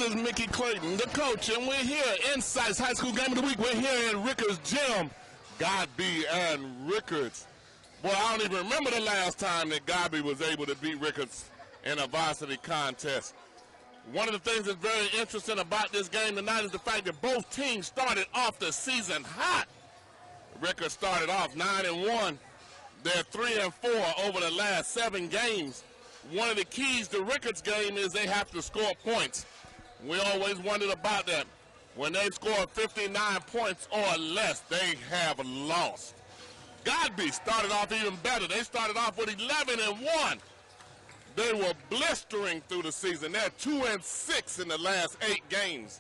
is Mickey Clayton, the coach, and we're here, INSiiGHTS High School Game of the Week. We're here at Rickards Gym, Godby and Rickards. Boy, I don't even remember the last time that Godby was able to beat Rickards in a varsity contest. One of the things that's very interesting about this game tonight is the fact that both teams started off the season hot. Rickards started off 9-1. They're 3-4 over the last 7 games. One of the keys to Rickards' game is they have to score points. We always wondered about that. When they score 59 points or less, they have lost. Godby started off even better. They started off with 11-1. They were blistering through the season. They're 2-6 in the last 8 games.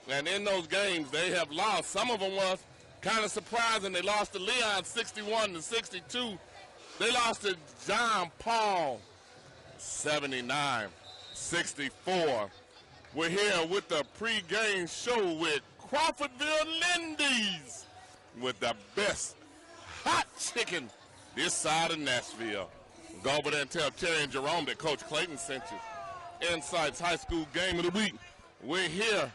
And in those games, they have lost. Some of them was kind of surprising. They lost to Leon 61-62. They lost to John Paul 79-64. We're here with the pregame show with Crawfordville Lindy's with the best hot chicken this side of Nashville. Go over there and tell Terry and Jerome that Coach Clayton sent you. INSiiGHTS High School Game of the Week. We're here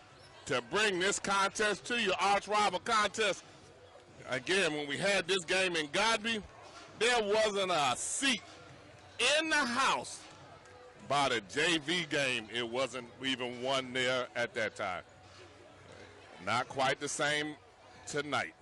to bring this contest to you, arch rival contest. Again, when we had this game in Godby, there wasn't a seat in the house by the JV game. It wasn't even one there at that time. Not quite the same tonight.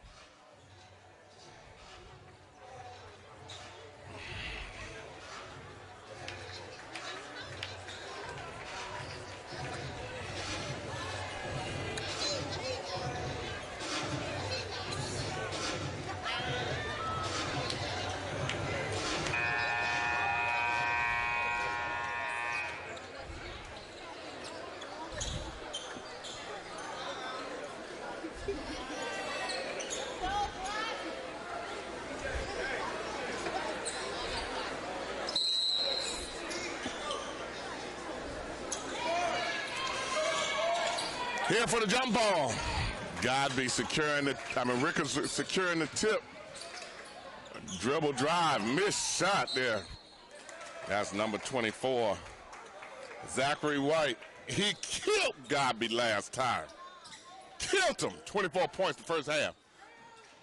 Here for the jump ball. Godby securing the, Rickards securing the tip. Dribble drive, missed shot there. That's number 24. Zachary White. He killed Godby last time. Killed him. 24 points the first half.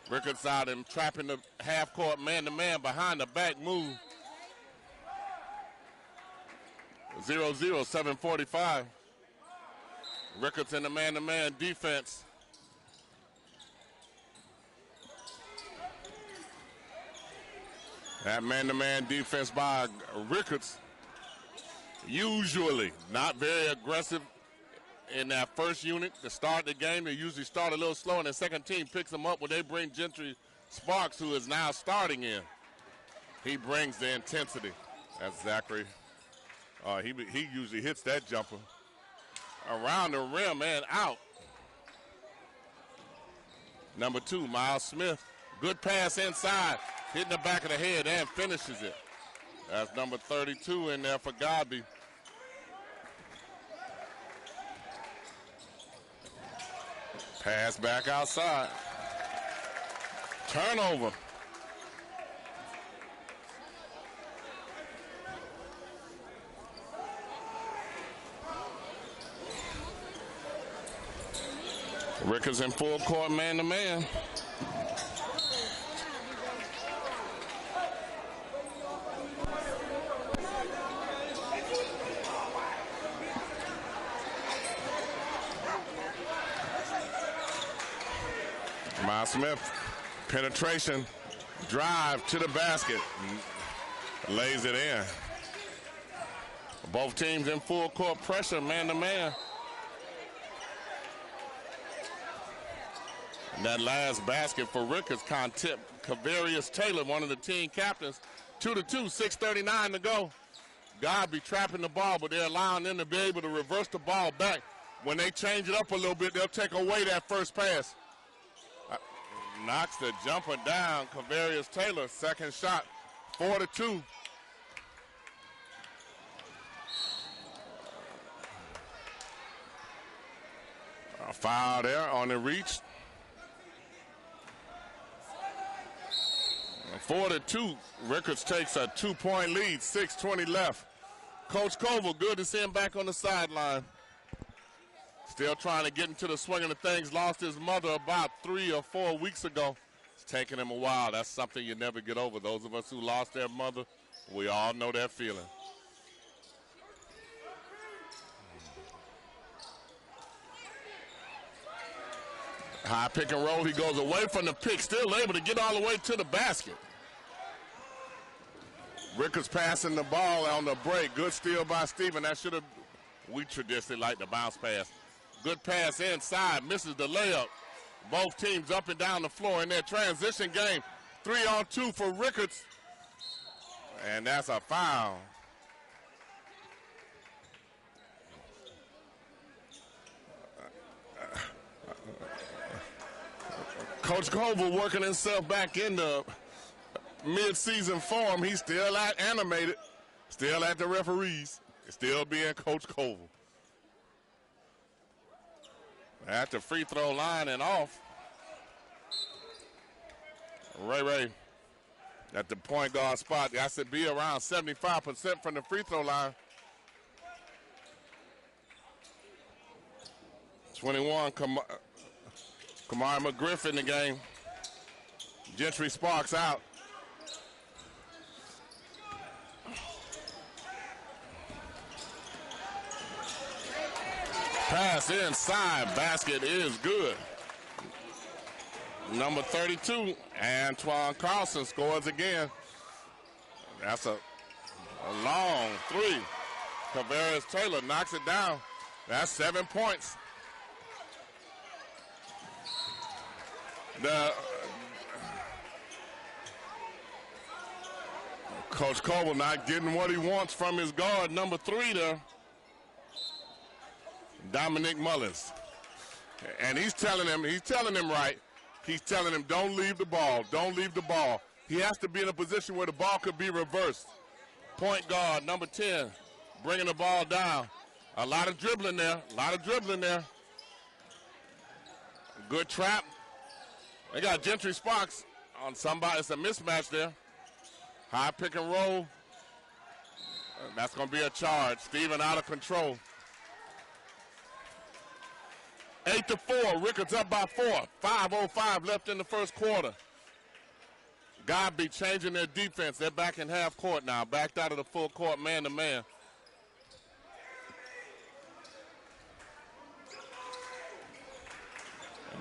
Rickards out and trapping the half court man-to-man behind the back move. 0-0, 7:45. Rickards in the man-to-man defense. That man-to-man defense by Rickards, usually not very aggressive in that first unit to start the game. They usually start a little slow, and the second team picks them up when they bring Gentry Sparks, who is now starting in. He brings the intensity. That's Zachary. He usually hits that jumper. Around the rim and out. Number 2, Miles Smith. Good pass inside. Hitting the back of the head and finishes it. That's number 32 in there for Godby. Pass back outside. Turnover. Rickards in full court man-to-man. Miles Smith, penetration, drive to the basket, lays it in. Both teams in full court pressure, man-to-man. That last basket for Rickards, tipped Cavarius Taylor, one of the team captains. 2-2, 6:39 to go. Godby trapping the ball, but they're allowing them to be able to reverse the ball back. When they change it up a little bit, they'll take away that first pass. Knocks the jumper down, Cavarius Taylor, second shot, 4-2. A foul there on the reach. 4-2. Rickards takes a 2-point lead, 6:20 left. Coach Coville, good to see him back on the sideline. Still trying to get into the swing of the things. Lost his mother about 3 or 4 weeks ago. It's taken him a while. That's something you never get over. Those of us who lost their mother, we all know that feeling. High pick and roll. He goes away from the pick, still able to get all the way to the basket. Rickards passing the ball on the break. Good steal by Steven. That should have, we traditionally like the bounce pass. Good pass inside, misses the layup. Both teams up and down the floor in their transition game. 3-on-2 for Rickards. And that's a foul. Coach Coville working himself back into mid-season form. He's still animated, still at the referees, still being Coach Coville. At the free throw line and off. Ray at the point guard spot. I said be around 75% from the free throw line. 21, Kamari McGriff in the game. Gentry Sparks out. Pass inside, basket is good. Number 32, Antoine Carlson scores again. That's a long three. Tavares Taylor knocks it down. That's 7 points. Coach Coville not getting what he wants from his guard, number 3 there. Dominic Mullins. And he's telling him right. He's telling him, don't leave the ball, don't leave the ball. He has to be in a position where the ball could be reversed. Point guard, number 10, bringing the ball down. A lot of dribbling there, Good trap. They got Gentry Sparks on somebody. It's a mismatch there. High pick and roll. That's going to be a charge. Steven out of control. 8-4, Rickards up by 4. 5:05 left in the first quarter. Godby changing their defense. They're back in half court now, backed out of the full court man-to-man.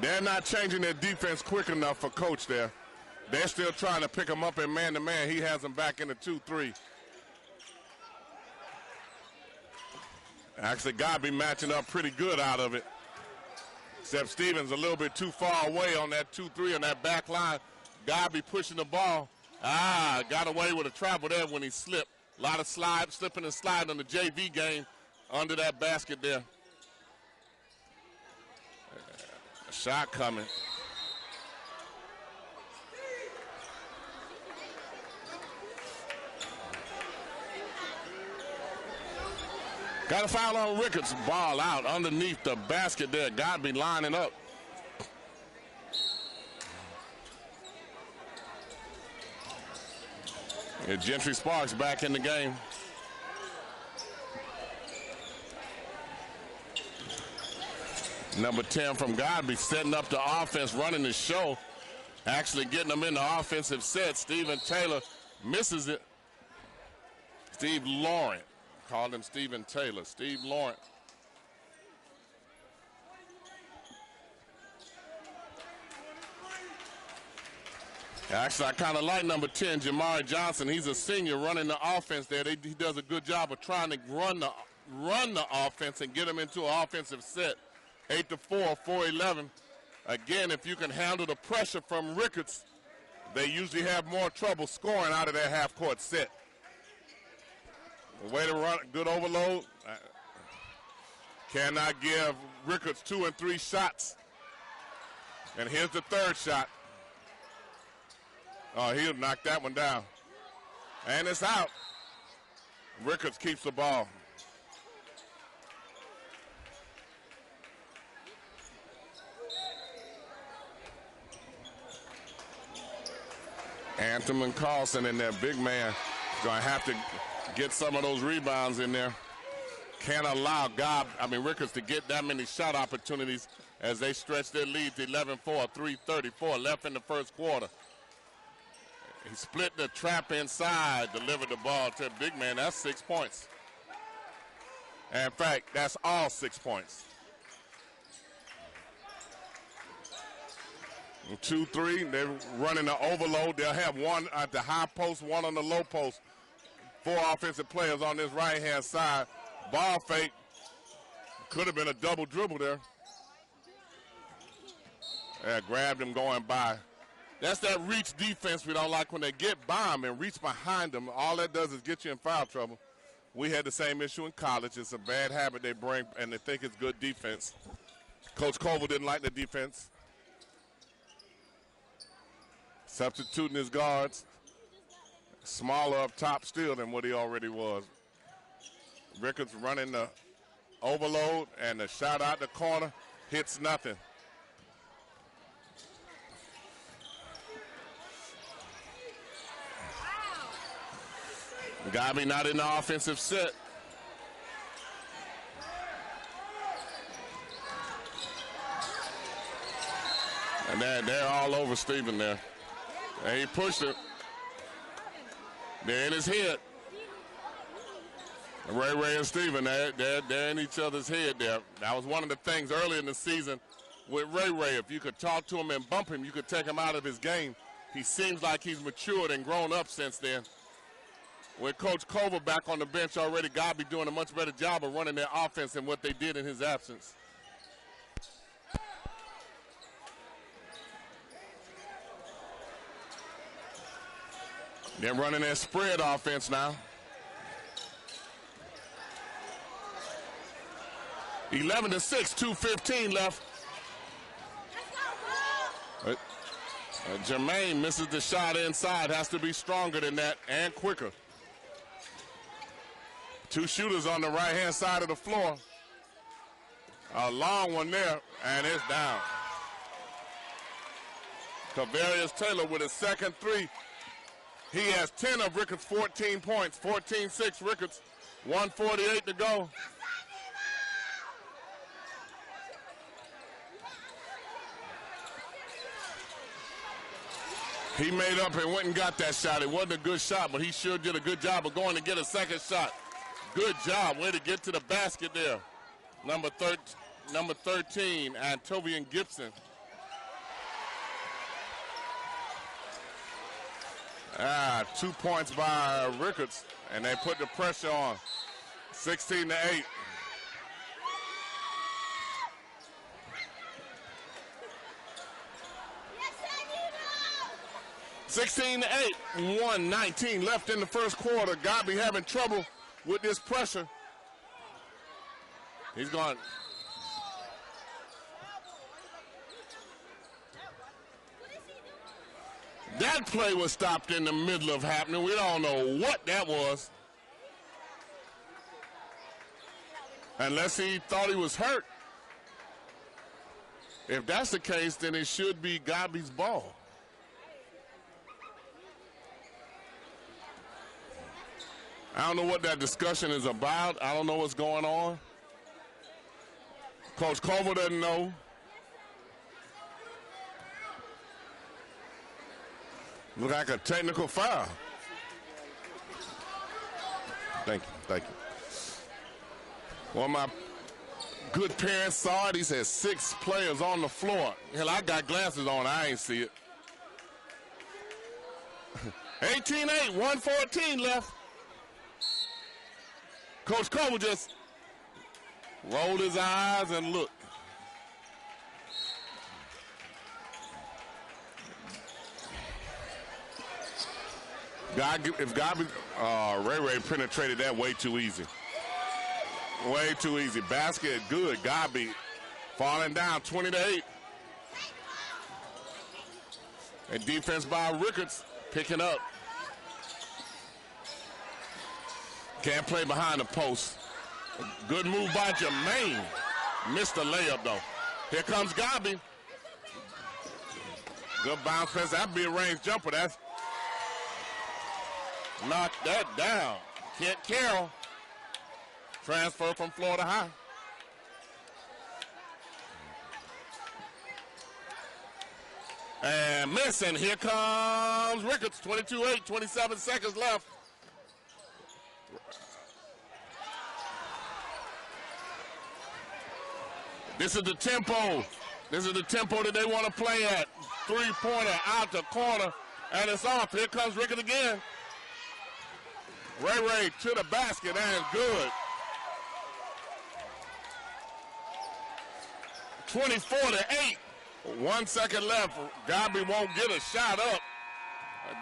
They're not changing their defense quick enough for Coach there. They're still trying to pick him up in man-to-man. He has him back in the 2-3. Actually, Godby matching up pretty good out of it. Except Stevens a little bit too far away on that 2-3 on that back line. Godby pushing the ball. Got away with a travel there when he slipped. A lot of slipping and sliding on the JV game under that basket there. Shot coming. Got a foul on Rickards. Ball out underneath the basket there. Godby lining up. Yeah, Gentry Sparks back in the game. Number 10 from Godby setting up the offense, running the show. Actually getting them in the offensive set. Steven Taylor misses it. Steve Laurent. Called him Steven Taylor. Steve Laurent. Actually, I kind of like number 10, Jamari Johnson. He's a senior running the offense there. He does a good job of trying to run the offense and get them into an offensive set. 8-4, 4-11. Again, if you can handle the pressure from Rickards, they usually have more trouble scoring out of their half-court set. Way to run, good overload. Cannot give Rickards 2 and 3 shots. And here's the third shot. Oh, he'll knock that one down. And it's out. Rickards keeps the ball. Anthem and Carlson in there, big man. Going to have to get some of those rebounds in there. can't allow Rickards to get that many shot opportunities as they stretch their lead to 11-4, 3:34 left in the first quarter. He split the trap inside, delivered the ball to the big man. That's 6 points. And in fact, that's all 6 points. 2-3, they're running the overload. They'll have one at the high post, one on the low post. 4 offensive players on this right-hand side. Ball fake. Could have been a double dribble there. Yeah, grabbed him going by. That's that reach defense we don't like when they get by him and reach behind them. All that does is get you in foul trouble. We had the same issue in college. It's a bad habit they bring, and they think it's good defense. Coach Coville didn't like the defense. Substituting his guards. Smaller up top still than what he already was. Rickards running the overload, and the shot out the corner hits nothing. Godby not in the offensive set. And they're all over Steven there. And he pushed it. They're in his head. Ray and Steven, they're in each other's head there. That was one of the things early in the season with Ray. If you could talk to him and bump him, you could take him out of his game. He seems like he's matured and grown up since then. With Coach Coville back on the bench already, Godby doing a much better job of running their offense than what they did in his absence. They're running their spread offense now. 11-6, 2:15 left. Jermaine misses the shot inside. Has to be stronger than that and quicker. 2 shooters on the right-hand side of the floor. A long one there, and it's down. Coville Taylor with his second 3. He has 10 of Rickards' 14 points. 14-6 Rickards. 1:48 to go. He made up and went and got that shot. It wasn't a good shot, but he sure did a good job of going to get a second shot. Good job. Way to get to the basket there. Number 13, Antovian Gibson. 2 points by Rickards, and they put the pressure on. 16-8. (16-8), 1:19 left in the first quarter. Godby having trouble with this pressure. He's gone. That play was stopped in the middle of happening. We don't know what that was. Unless he thought he was hurt. If that's the case, then it should be Godby's ball. I don't know what that discussion is about. I don't know what's going on. Coach Coville doesn't know. Look like a technical foul. Thank you. One of my good parents saw it. He said 6 players on the floor. Hell, I got glasses on. I ain't see it. 18-8, 1:14 left. Coach Coville just rolled his eyes and looked. If Godby, Ray penetrated that way too easy. Way too easy. Basket good. Godby falling down 20-8. And defense by Rickards picking up. Can't play behind the post. Good move by Jermaine. Missed the layup, though. Here comes Godby. Good bounce pass. That'd be a range jumper. That's knocked that down. Kent Carroll transfer from Florida High. And missing. Here comes Rickards. 22-8, 27 seconds left. This is the tempo. This is the tempo that they want to play at. Three-pointer out the corner, and it's off. Here comes Rickards again. Ray to the basket, and good. 24-8. 1 second left. Godby won't get a shot up.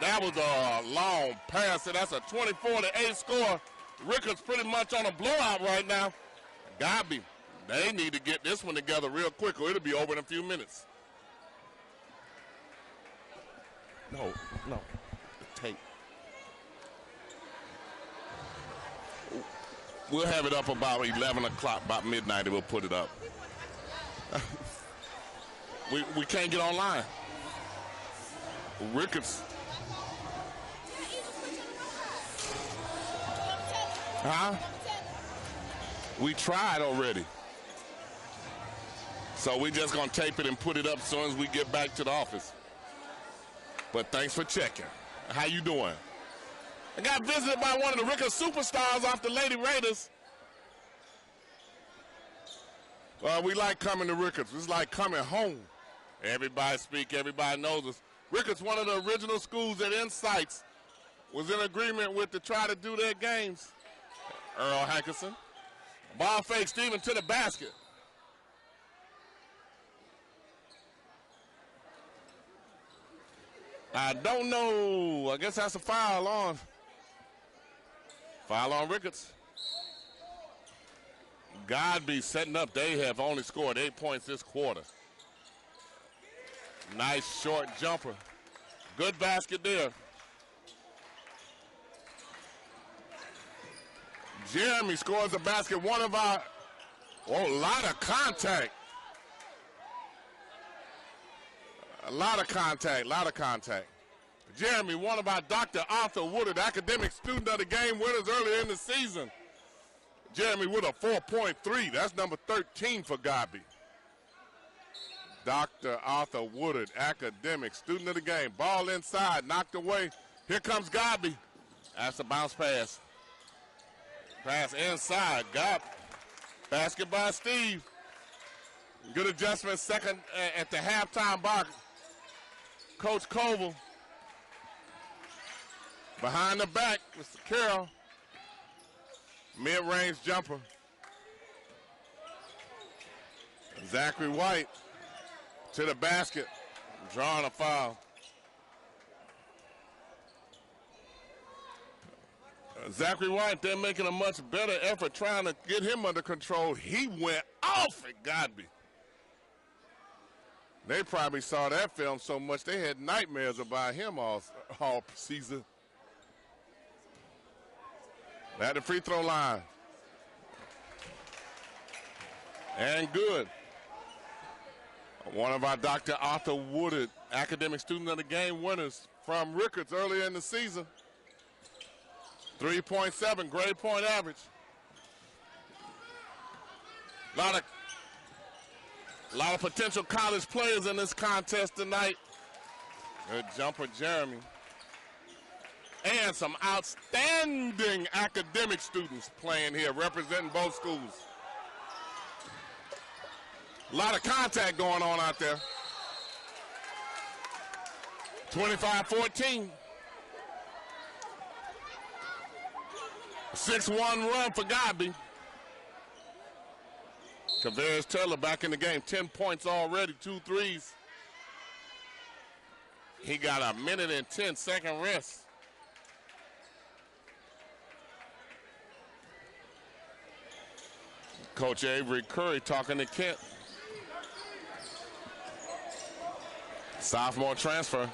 That was a long pass. So that's a 24-8 score. Rickards pretty much on a blowout right now. Godby, they need to get this one together real quick or it'll be over in a few minutes. No. The tape. We'll have it up about 11 o'clock, about midnight, and we'll put it up. We can't get online. Rickards. Huh? We tried already. So we just gonna tape it and put it up as soon as we get back to the office. But thanks for checking. How you doing? I got visited by one of the Rickards superstars off the Lady Raiders. We like coming to Rickards. It's like coming home. Everybody speak, everybody knows us. Rickards, one of the original schools that INSiiGHTS was in agreement with to try to do their games. Earl Hankerson. Ball fake, Steven to the basket. I don't know. I guess that's a foul on. Foul on Rickards. Godby setting up. They have only scored 8 points this quarter. Nice short jumper. Good basket there. Jeremy scores a basket. One of our, a lot of contact. A lot of contact. Jeremy, one of our Dr. Arthur Woodard Academic Student of the Game winners earlier in the season. Jeremy with a 4.3. That's number 13 for Godby. Dr. Arthur Woodard, Academic Student of the Game. Ball inside, knocked away. Here comes Godby. That's a bounce pass. Pass inside. Got basket by Steve. Good adjustment. Second at the halftime box. Coach Coville. Behind the back, Mr. Carroll. Mid-range jumper. Zachary White to the basket. Drawing a foul. Zachary White, they're making a much better effort trying to get him under control. He went off at Godby. They probably saw that film so much they had nightmares about him all season. At the free throw line. And good. One of our Dr. Arthur Woodard Academic Student of the Game winners from Rickards earlier in the season. 3.7 grade point average. A lot of potential college players in this contest tonight. Good jumper, Jeremy. And some outstanding academic students playing here, representing both schools. A lot of contact going on out there. 25-14. 6-1 run for Godby. Kavarius Taylor back in the game. 10 points already, 2 threes. He got a minute and 10-second rest. Coach Avery Curry talking to Kent. Sophomore transfer.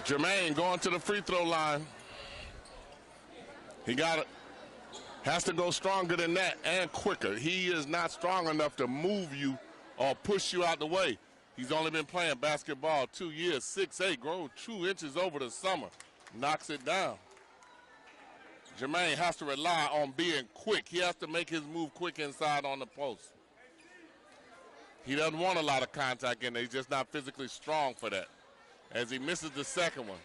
Jermaine going to the free throw line. He got it. Has to go stronger than that and quicker. He is not strong enough to move you or push you out the way. He's only been playing basketball 2 years, 6'8", grown 2 inches over the summer. Knocks it down. Jermaine has to rely on being quick. He has to make his move quick inside on the post. He doesn't want a lot of contact in there. He's just not physically strong for that. As he misses the second one.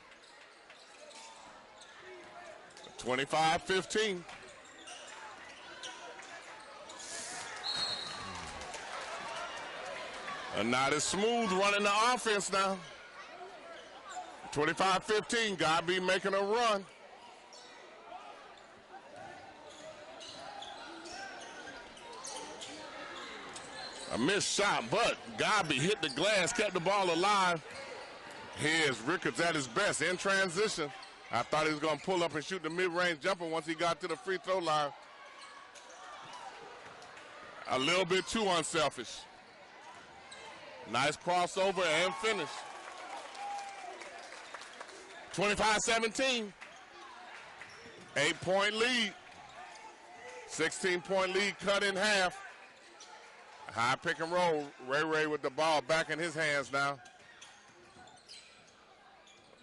25-15. And not as smooth running the offense now. 25-15, Godby making a run. A missed shot, but Godby hit the glass, kept the ball alive. Here's Rickards at his best in transition. I thought he was going to pull up and shoot the mid-range jumper once he got to the free throw line. A little bit too unselfish. Nice crossover and finish. 25-17. 8-point lead. 16-point lead cut in half. High pick and roll. Ray with the ball back in his hands now.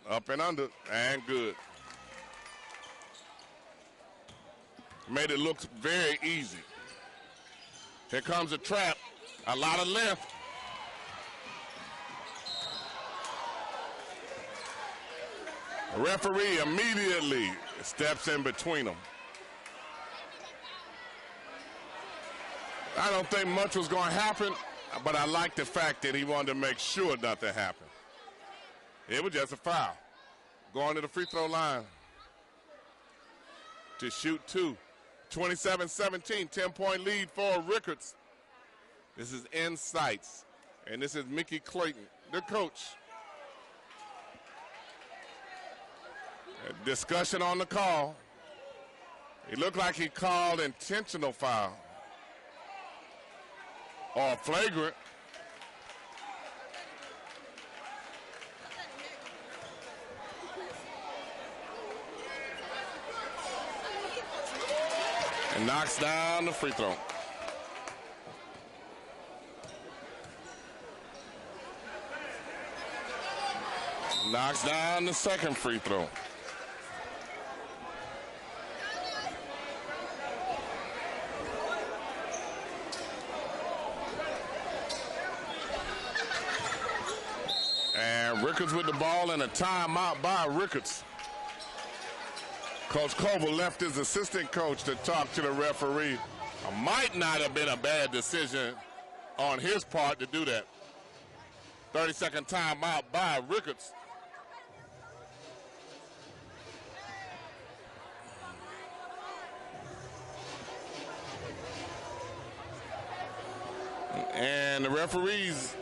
Up and under, and good. Made it look very easy. Here comes a trap. A lot of length. The referee immediately steps in between them. I don't think much was going to happen, but I like the fact that he wanted to make sure nothing happened. It was just a foul. Going to the free throw line to shoot two. 27-17, 10-point lead for Rickards. This is INSiiGHTS, and this is Mickey Clayton, the coach. A discussion on the call. It looked like he called intentional foul or flagrant. And knocks down the free throw. Knocks down the second free throw. And Rickards with the ball and a timeout by Rickards. Coach Coville left his assistant coach to talk to the referee. Might not have been a bad decision on his part to do that. 30-second timeout by Rickards. And the referees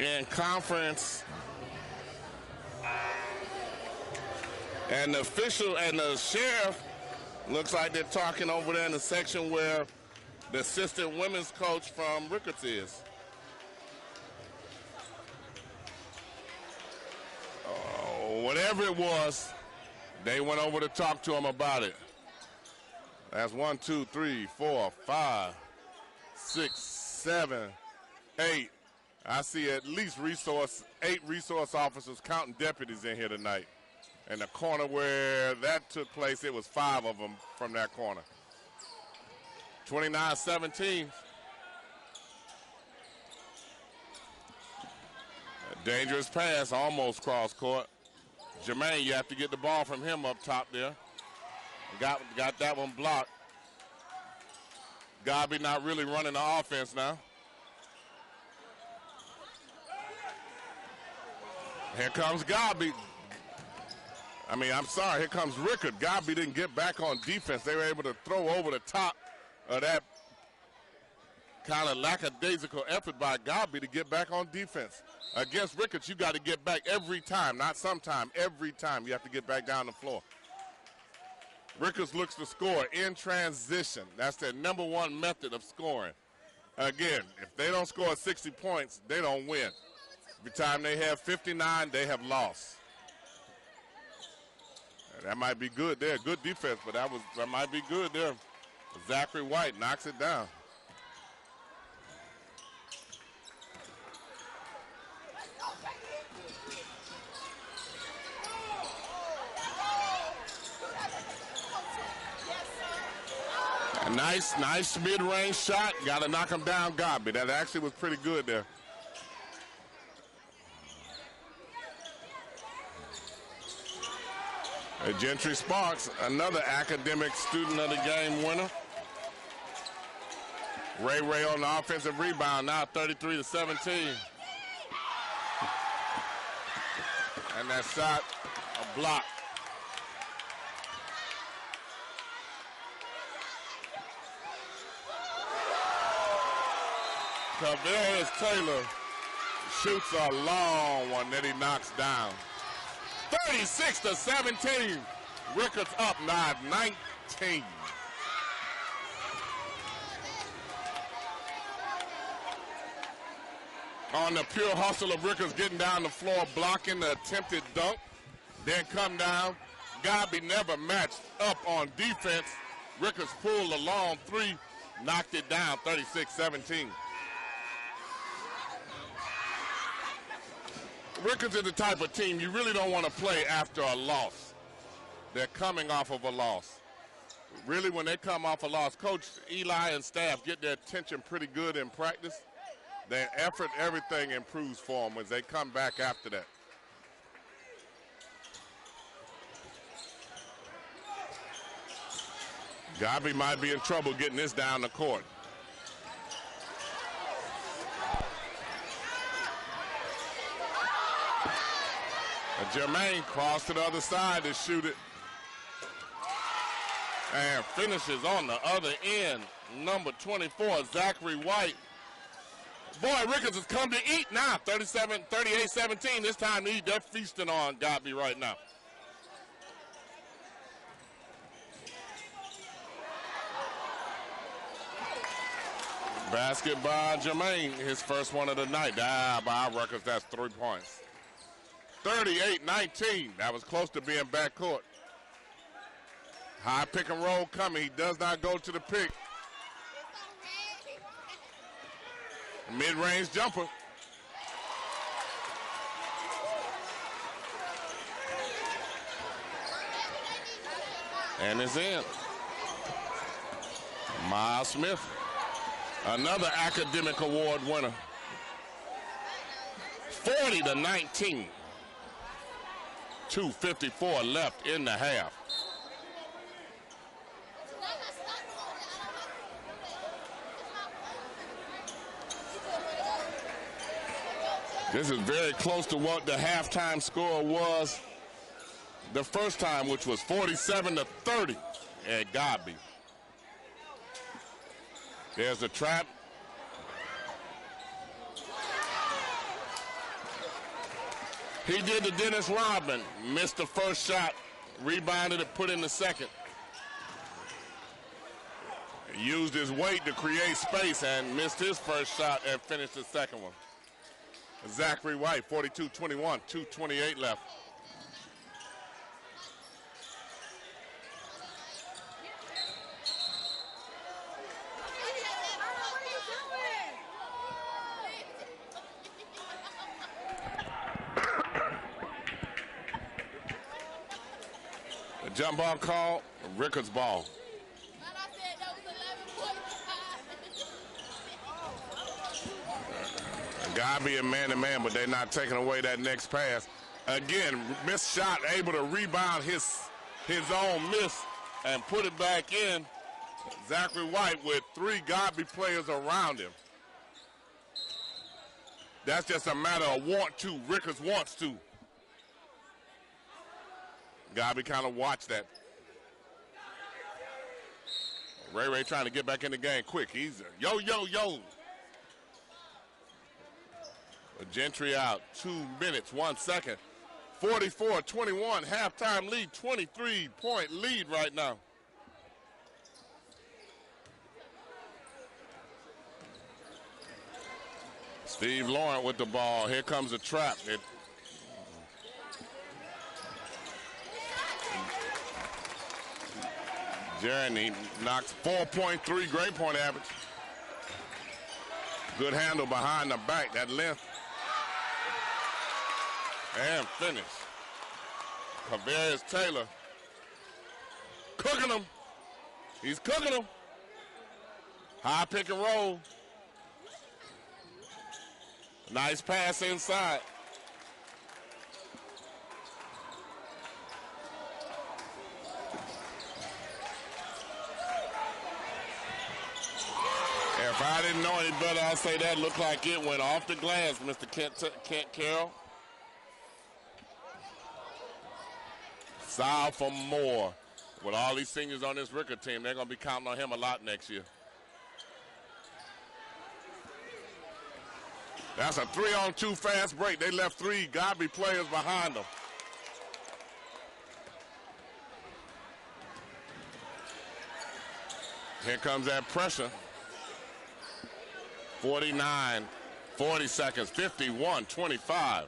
in conference and the official and the sheriff looks like they're talking over there in the section where the assistant women's coach from Rickards is. Whatever it was, they went over to talk to him about it. That's 1, 2, 3, 4, 5, 6, 7, 8. I see at least 8 resource officers counting deputies in here tonight. And the corner where that took place, it was 5 of them from that corner. 29-17. A dangerous pass, almost cross court. Jermaine, you have to get the ball from him up top there. Got that one blocked. Godby not really running the offense now. Here comes Godby. I'm sorry, here comes Rickards. Godby didn't get back on defense. They were able to throw over the top of that kind of lackadaisical effort by Godby to get back on defense. Against Rickards, you got to get back every time, not sometime, every time you have to get back down the floor. Rickards looks to score in transition. That's their #1 method of scoring. Again, if they don't score 60 points, they don't win. Every time they have 59, they have lost. That might be good there. Good defense, but that might be good there. Zachary White knocks it down. Nice mid-range shot. Got to knock him down, Godby. That actually was pretty good there. Gentry Sparks, another academic student of the game winner. Ray on the offensive rebound, now 33-17. And that shot, a block. Coville Taylor shoots a long one that he knocks down. 36-17. Rickards up now 19. On the pure hustle of Rickards getting down the floor, blocking the attempted dunk, then come down. Godby never matched up on defense. Rickards pulled a long three, knocked it down 36-17. Rickards is the type of team you really don't want to play after a loss. They're coming off of a loss. Really, when they come off a loss, Coach Eli and staff get their attention pretty good in practice. Their effort, everything improves for them as they come back after that. Godby might be in trouble getting this down the court. Jermaine crossed to the other side to shoot it. And finishes on the other end. Number 24, Zachary White. Boy, Rickards has come to eat now. 38-17. This time to eat. They're feasting on Godby right now. Basket by Jermaine, his first one of the night. By Rickards, that's 3 points. 38-19. That was close to being backcourt. High pick and roll coming. He does not go to the pick. Mid-range jumper. And it's in. Miles Smith, another academic award winner. 40-19. 2:54 left in the half. This is very close to what the halftime score was the first time, which was 47-30 at Godby. There's the trap. He did the Dennis Rodman, missed the first shot, rebounded it, put in the second. Used his weight to create space and missed his first shot and finished the second one. Zachary White, 42-21, 2:28 left. Jump ball call, Rickards ball. Godby and man-to-man, but they're not taking away that next pass. Again, missed shot, able to rebound his own miss and put it back in. Zachary White with 3 Godby players around him. That's just a matter of want to. Rickards wants to. Godby kind of watched that. Ray trying to get back in the game quick. He's yo. Gentry out, 2 minutes, 1 second. 44-21, halftime lead, 23-point lead right now. Steve Laurent with the ball. Here comes the trap. Jeremy knocks 4.3, great point average. Good handle behind the back, that length. And finish. Coville Taylor cooking them. He's cooking them. High pick and roll. Nice pass inside. If I didn't know any better, I'd say that looked like it went off the glass, Mr. Kent Carroll. Sophomore. With all these seniors on this Rickards team, they're going to be counting on him a lot next year. That's a 3-on-2 fast break. They left 3 Godby players behind them. Here comes that pressure. 49, 40 seconds, 51-25. A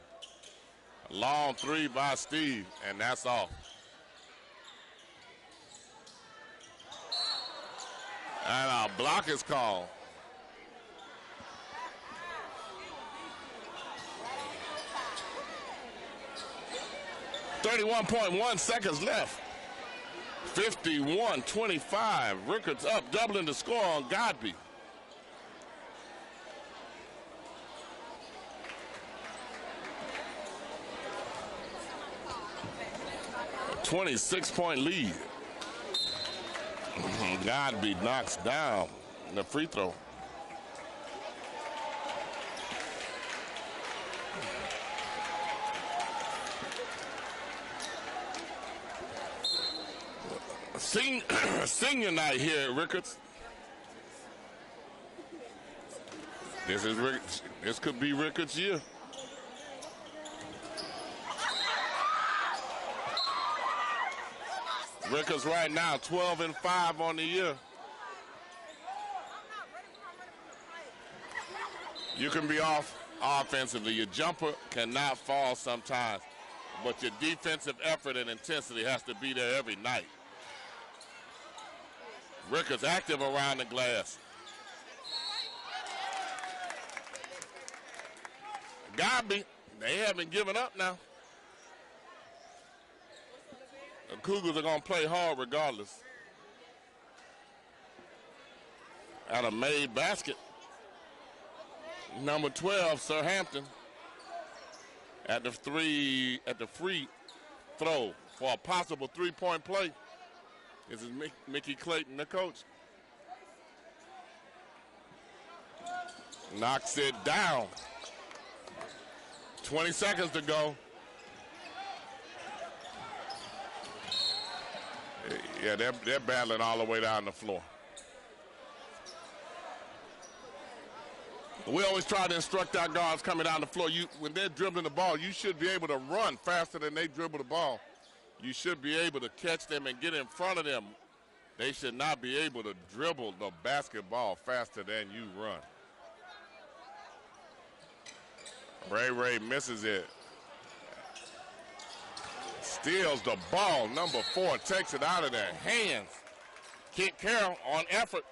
long 3 by Steve, and that's off. And a block is called. .1 seconds left. 51-25. Rickards up, doubling the score on Godby. A 26-point lead. Godby knocks down the free throw. Senior night here at Rickards. This could be Rickards' year. Rickards right now 12-5 on the year. You can be off offensively. Your jumper cannot fall sometimes, but your defensive effort and intensity has to be there every night. Rickards active around the glass. Godby, they haven't given up now. The Cougars are going to play hard regardless. At a made basket. Number 12, Southampton. At the free throw for a possible 3-point play. This is Mickey Clayton, the coach. Knocks it down. 20 seconds to go. Yeah, they're battling all the way down the floor. We always try to instruct our guards coming down the floor. When they're dribbling the ball, you should be able to run faster than they dribble the ball. You should be able to catch them and get in front of them. They should not be able to dribble the basketball faster than you run. Ray misses it. Steals the ball. Number 4 takes it out of their hands. Kent Carroll on effort.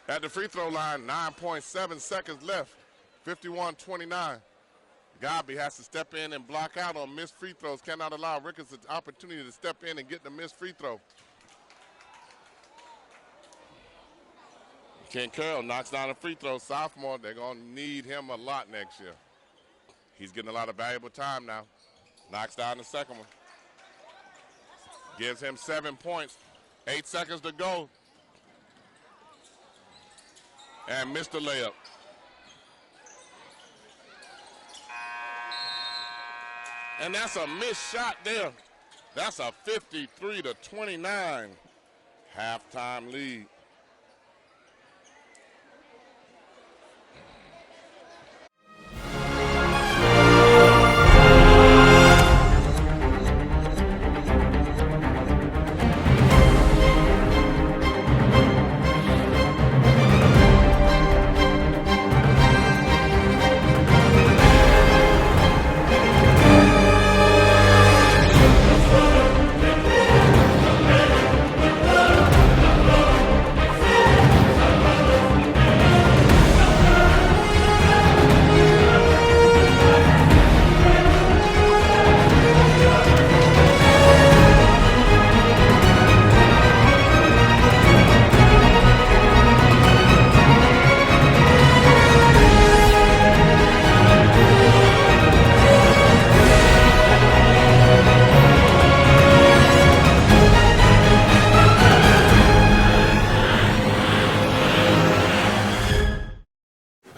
At the free throw line, 9.7 seconds left. 51-29. Godby has to step in and block out on missed free throws. Cannot allow Rickards the opportunity to step in and get the missed free throw. Kent Carroll knocks down a free throw. Sophomore, they're going to need him a lot next year. He's getting a lot of valuable time now. Knocks down the second one. Gives him 7 points. 8 seconds to go. And missed the layup. And that's a missed shot there. That's a 53-29 halftime lead.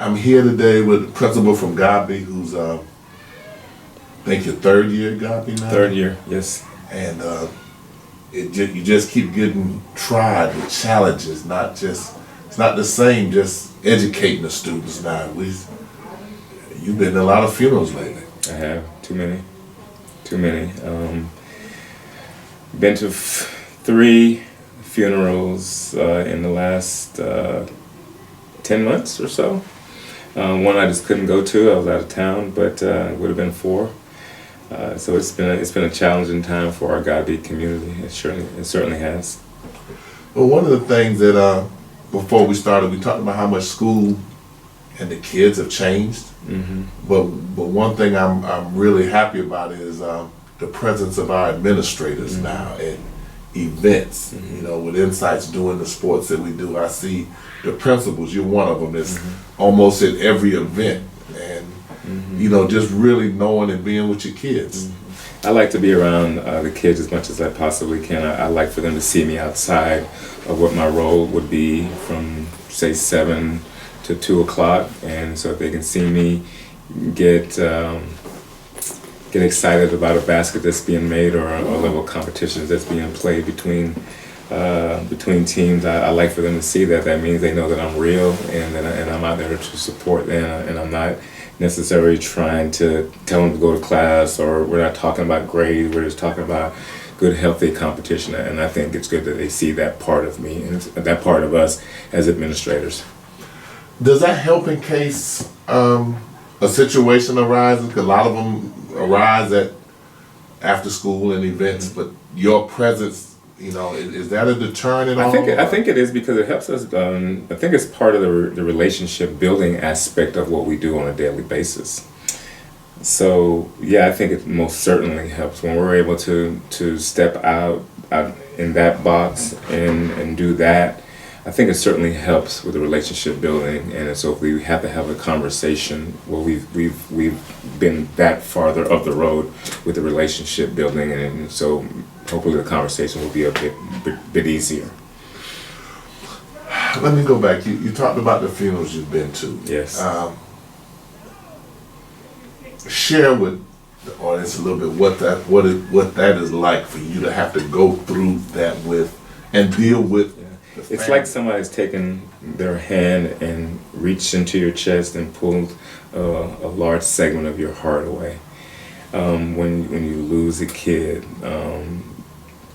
I'm here today with the principal from Godby, who's I think your third year at Godby now. Third year, yes. And you just keep getting tried with challenges, not just, it's not the same just educating the students now. You've been in a lot of funerals lately. I have, too many. Been to 3 funerals in the last 10 months or so. One I just couldn't go to, I was out of town, but it would have been 4. So it's been a challenging time for our Godby community. It certainly has. Well, one of the things that before we started, we talked about how much school and the kids have changed. Mm-hmm. But one thing I'm really happy about is the presence of our administrators mm-hmm. now at events. Mm-hmm. You know, with INSiiGHTS doing the sports that we do, I see the principals. You're one of them. That's mm-hmm. almost at every event, and mm-hmm. you know, just really knowing and being with your kids. Mm-hmm. I like to be around the kids as much as I possibly can. I like for them to see me outside of what my role would be from, say, 7 to 2 o'clock, and so if they can see me get excited about a basket that's being made or a level of competitions that's being played between teams, I like for them to see that. That means they know that I'm real and I'm out there to support them, and I'm not necessarily trying to tell them to go to class, or we're not talking about grades, we're just talking about good, healthy competition. And I think it's good that they see that part of me and that part of us as administrators. Does that help in case a situation arises? Because a lot of them arise at after school and events, mm-hmm. but your presence, you know, is that a deterrent at all? I think it is, because it helps us. I think it's part of the relationship building aspect of what we do on a daily basis. So yeah, I think it most certainly helps when we're able to step out in that box and do that. I think it certainly helps with the relationship building, and so if we have to have a conversation, well, we've been that farther up the road with the relationship building, and so hopefully the conversation will be a bit easier. Let me go back. You talked about the funerals you've been to. Yes. Share with the audience a little bit what that is like for you to have to go through that with and deal with. It's like somebody's taken their hand and reached into your chest and pulled a large segment of your heart away. When you lose a kid,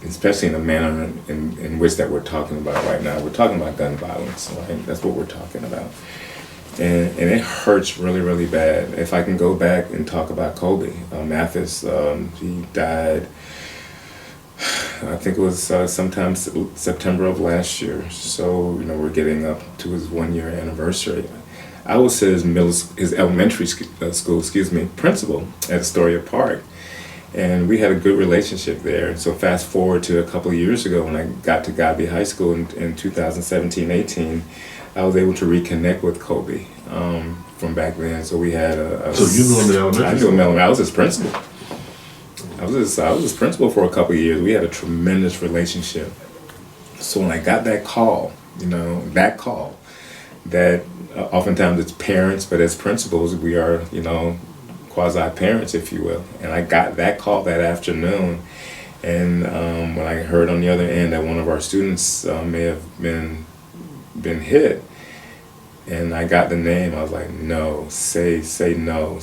especially in the manner in which that we're talking about right now, we're talking about gun violence, right? That's what we're talking about. And it hurts really, really bad. If I can go back and talk about Kobe Mathis, he died, I think it was sometime September of last year. So, you know, we're getting up to his 1-year anniversary. I was his elementary school, principal at Astoria Park. And we had a good relationship there. And so fast forward to a couple of years ago when I got to Godby High School in 2017-18, I was able to reconnect with Kobe from back then. So we had So you knew him in elementary school? I knew him in elementary. I was his principal. I was his principal for a couple of years. We had a tremendous relationship. So when I got that call, that oftentimes it's parents, but as principals, we are, you know, quasi-parents, if you will. And I got that call that afternoon. And when I heard on the other end that one of our students may have been hit, and I got the name, I was like, no, say no.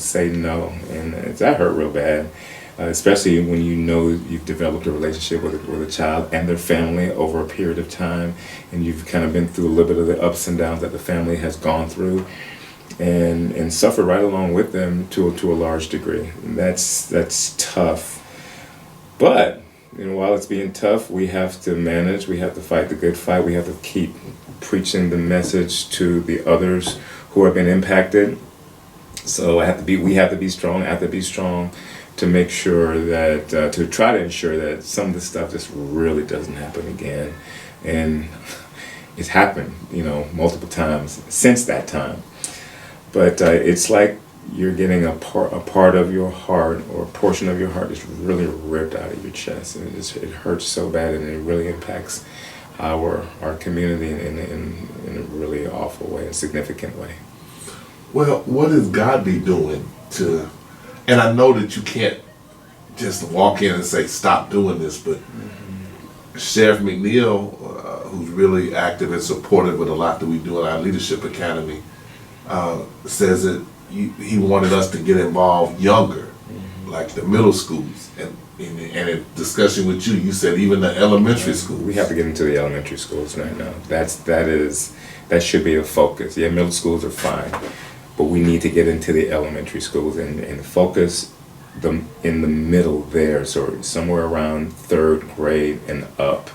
And that hurt real bad. Especially when you know you've developed a relationship with a child and their family over a period of time, and you've kind of been through a little bit of the ups and downs that the family has gone through, and suffered right along with them to a large degree. And that's tough. But you know, while it's being tough, we have to manage. We have to fight the good fight. We have to keep preaching the message to the others who have been impacted. So we have to be strong. I have to be strong to make sure that, to try to ensure that some of this stuff just really doesn't happen again. And it's happened, you know, multiple times since that time. But it's like you're getting a part of your heart, or a portion of your heart is really ripped out of your chest. And it hurts so bad, and it really impacts our community in a really awful way, a significant way. Well, what is Godby doing to, and I know that you can't just walk in and say, stop doing this, but Sheriff McNeil, who's really active and supportive with a lot that we do in our Leadership Academy, says that he wanted us to get involved younger, like the middle schools. And in discussion with you, you said even the elementary schools. We have to get into the elementary schools right now. That should be a focus. Yeah, middle schools are fine, but we need to get into the elementary schools and focus them in the middle there, so somewhere around 3rd grade and up.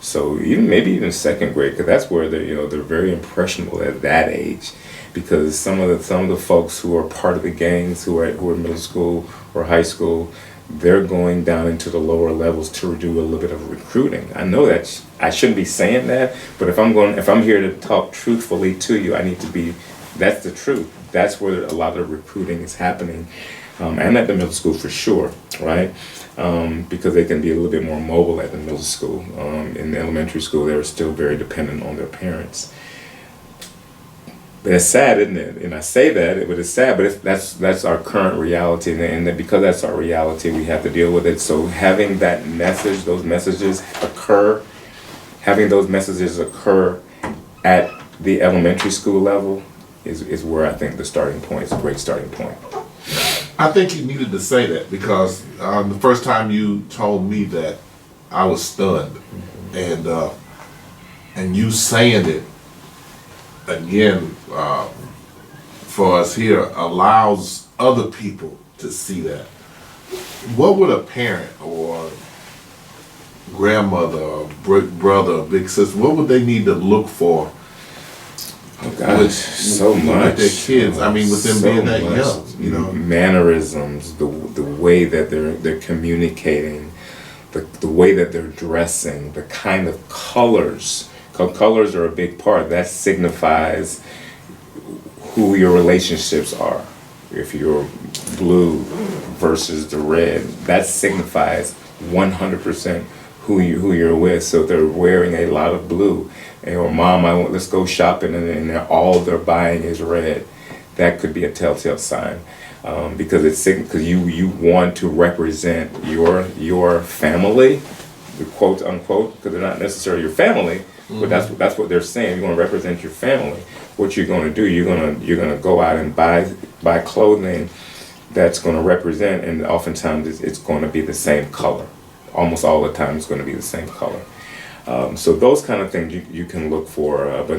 So maybe even 2nd grade, because that's where they're very impressionable at that age. Because some of the folks who are part of the gangs, who are middle school or high school, they're going down into the lower levels to do a little bit of recruiting. I know that I shouldn't be saying that, but if I'm here to talk truthfully to you, I need to be. That's the truth. That's where a lot of recruiting is happening, and at the middle school for sure, right? Because they can be a little bit more mobile at the middle school. In the elementary school, they're still very dependent on their parents. But it's sad, isn't it? And I say that, but it's sad. But that's our current reality, and because that's our reality, we have to deal with it. So having that message, those messages occur, at the elementary school level is where I think the starting point is a great starting point. I think you needed to say that because the first time you told me that, I was stunned, and you saying it again for us here allows other people to see that. What would a parent or grandmother or big brother or big sister, what would they need to look for? Oh gosh, with their kids. I mean, with them being that young, mannerisms, the way that they're communicating, the way that they're dressing, the kind of colors. Colors are a big part. That signifies who your relationships are. If you're blue versus the red, that signifies 100% who you're with. So if they're wearing a lot of blue, or mom, let's go shopping, and all they're buying is red, that could be a telltale sign, because you want to represent your family, the quote unquote, because they're not necessarily your family, but that's what they're saying. You want to represent your family. What you're going to do, you're going to go out and buy clothing that's going to represent, and oftentimes it's going to be the same color. Almost all the time, it's going to be the same color. So those kind of things you can look for, but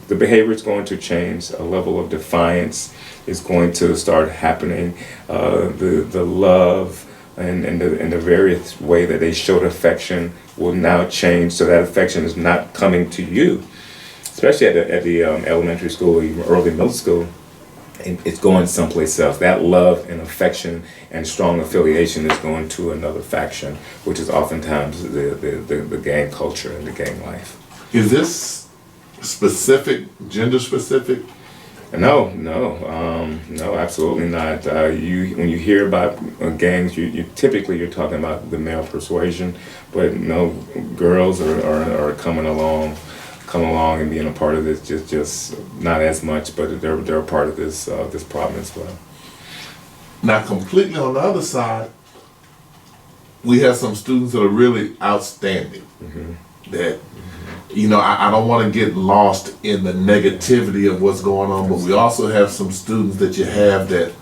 the behavior is going to change. A level of defiance is going to start happening. The love and the various way that they showed affection will now change. So that affection is not coming to you, especially at the elementary school or even early middle school. It's going someplace else. That love and affection and strong affiliation is going to another faction, which is oftentimes the gang culture and the gang life. Is this specific, gender specific? No, absolutely not. When you hear about gangs, you typically you're talking about the male persuasion, but no, girls are coming along and being a part of this, just not as much, but they're a part of this problem as well. Now, completely on the other side, we have some students that are really outstanding. That, I don't want to get lost in the negativity of what's going on, but we also have some students that you have that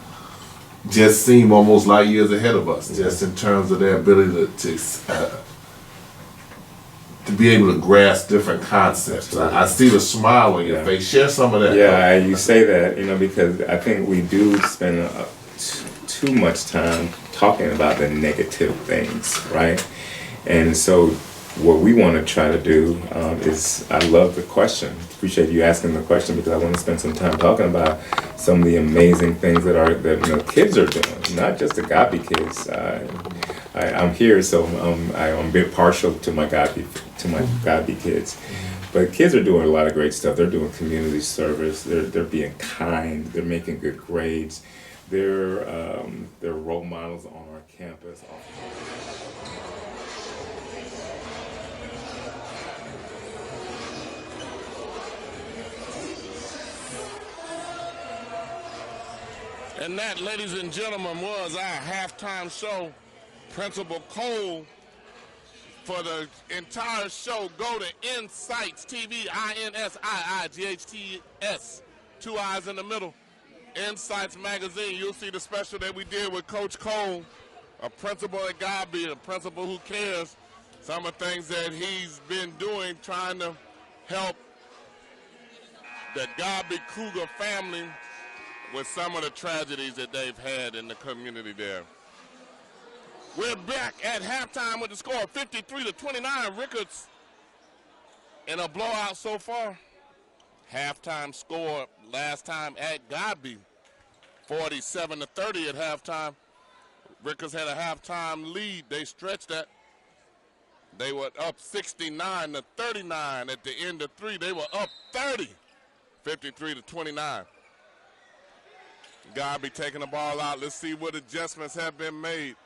just seem almost light years ahead of us, just in terms of their ability to be able to grasp different concepts. I see the smile on your face. Share some of that. Yeah, you say that, because I think we do spend too much time talking about the negative things, right? And so what we want to try to do is, I love the question. Appreciate you asking the question, because I want to spend some time talking about some of the amazing things that kids are doing, not just the Godby kids. I'm here, so I'm a bit partial to my Godby kids, but kids are doing a lot of great stuff. They're doing community service. They're being kind. They're making good grades. They're role models on our campus. And that, ladies and gentlemen, was our halftime show. Principal Cole, for the entire show, go to INSiiGHTS TV, INSiiGHTS, 2 eyes in the middle. INSiiGHTS magazine, you'll see the special that we did with Coach Cole, a principal at Godby, a principal who cares. Some of the things that he's been doing, trying to help the Godby Cougar family with some of the tragedies that they've had in the community there. We're back at halftime with the score of 53-29. Rickards in a blowout so far. Halftime score last time at Godby, 47-30 at halftime. Rickards had a halftime lead. They stretched that. They were up 69-39 at the end of 3. They were up 30, 53-29. Godby taking the ball out. Let's see what adjustments have been made.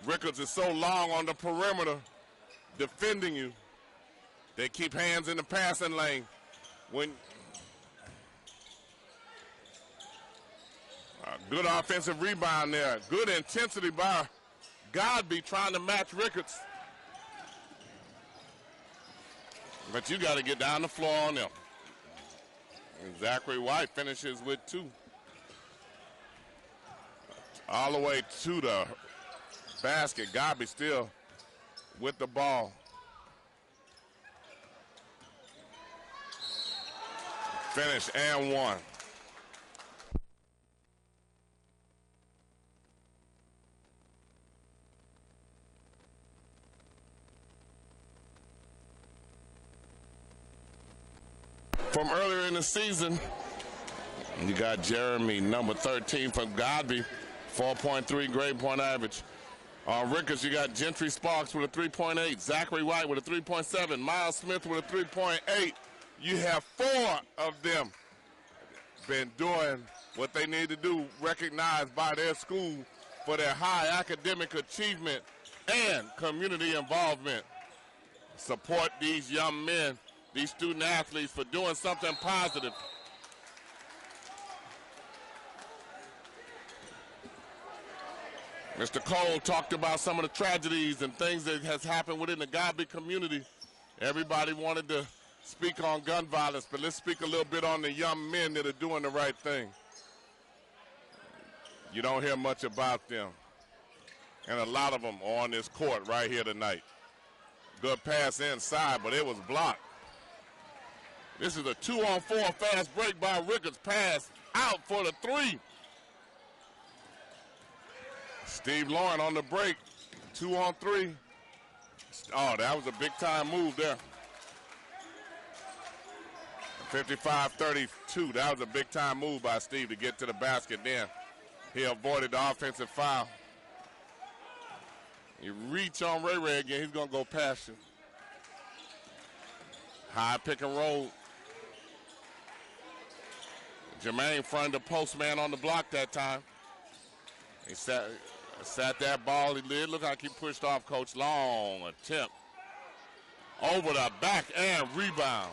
Rickards is so long on the perimeter defending you. They keep hands in the passing lane. Good offensive rebound there. Good intensity by Godby trying to match Rickards. But you got to get down the floor on them. And Zachary White finishes with 2. All the way to the basket. Godby still with the ball. Finish and 1. From earlier in the season, you got Jeremy, number 13 from Godby, 4.3 grade point average. On Rickards, you got Gentry Sparks with a 3.8, Zachary White with a 3.7, Miles Smith with a 3.8. You have 4 of them been doing what they need to do, recognized by their school for their high academic achievement and community involvement. Support these young men, these student athletes, for doing something positive. Mr. Cole talked about some of the tragedies and things that has happened within the Godby community. Everybody wanted to speak on gun violence, but let's speak a little bit on the young men that are doing the right thing. You don't hear much about them. And a lot of them are on this court right here tonight. Good pass inside, but it was blocked. This is a 2-on-4 fast break by Rickards. Pass out for the 3. Steve Lauren on the break, 2-on-3. Oh, that was a big-time move there. 55-32, that was a big-time move by Steve to get to the basket then. He avoided the offensive foul. You reach on Ray Ray again, he's going to go past you. High pick and roll. Jermaine fronted the postman on the block that time. He sat that ball. He did look like he pushed off Coach. Long attempt. Over the back and rebound.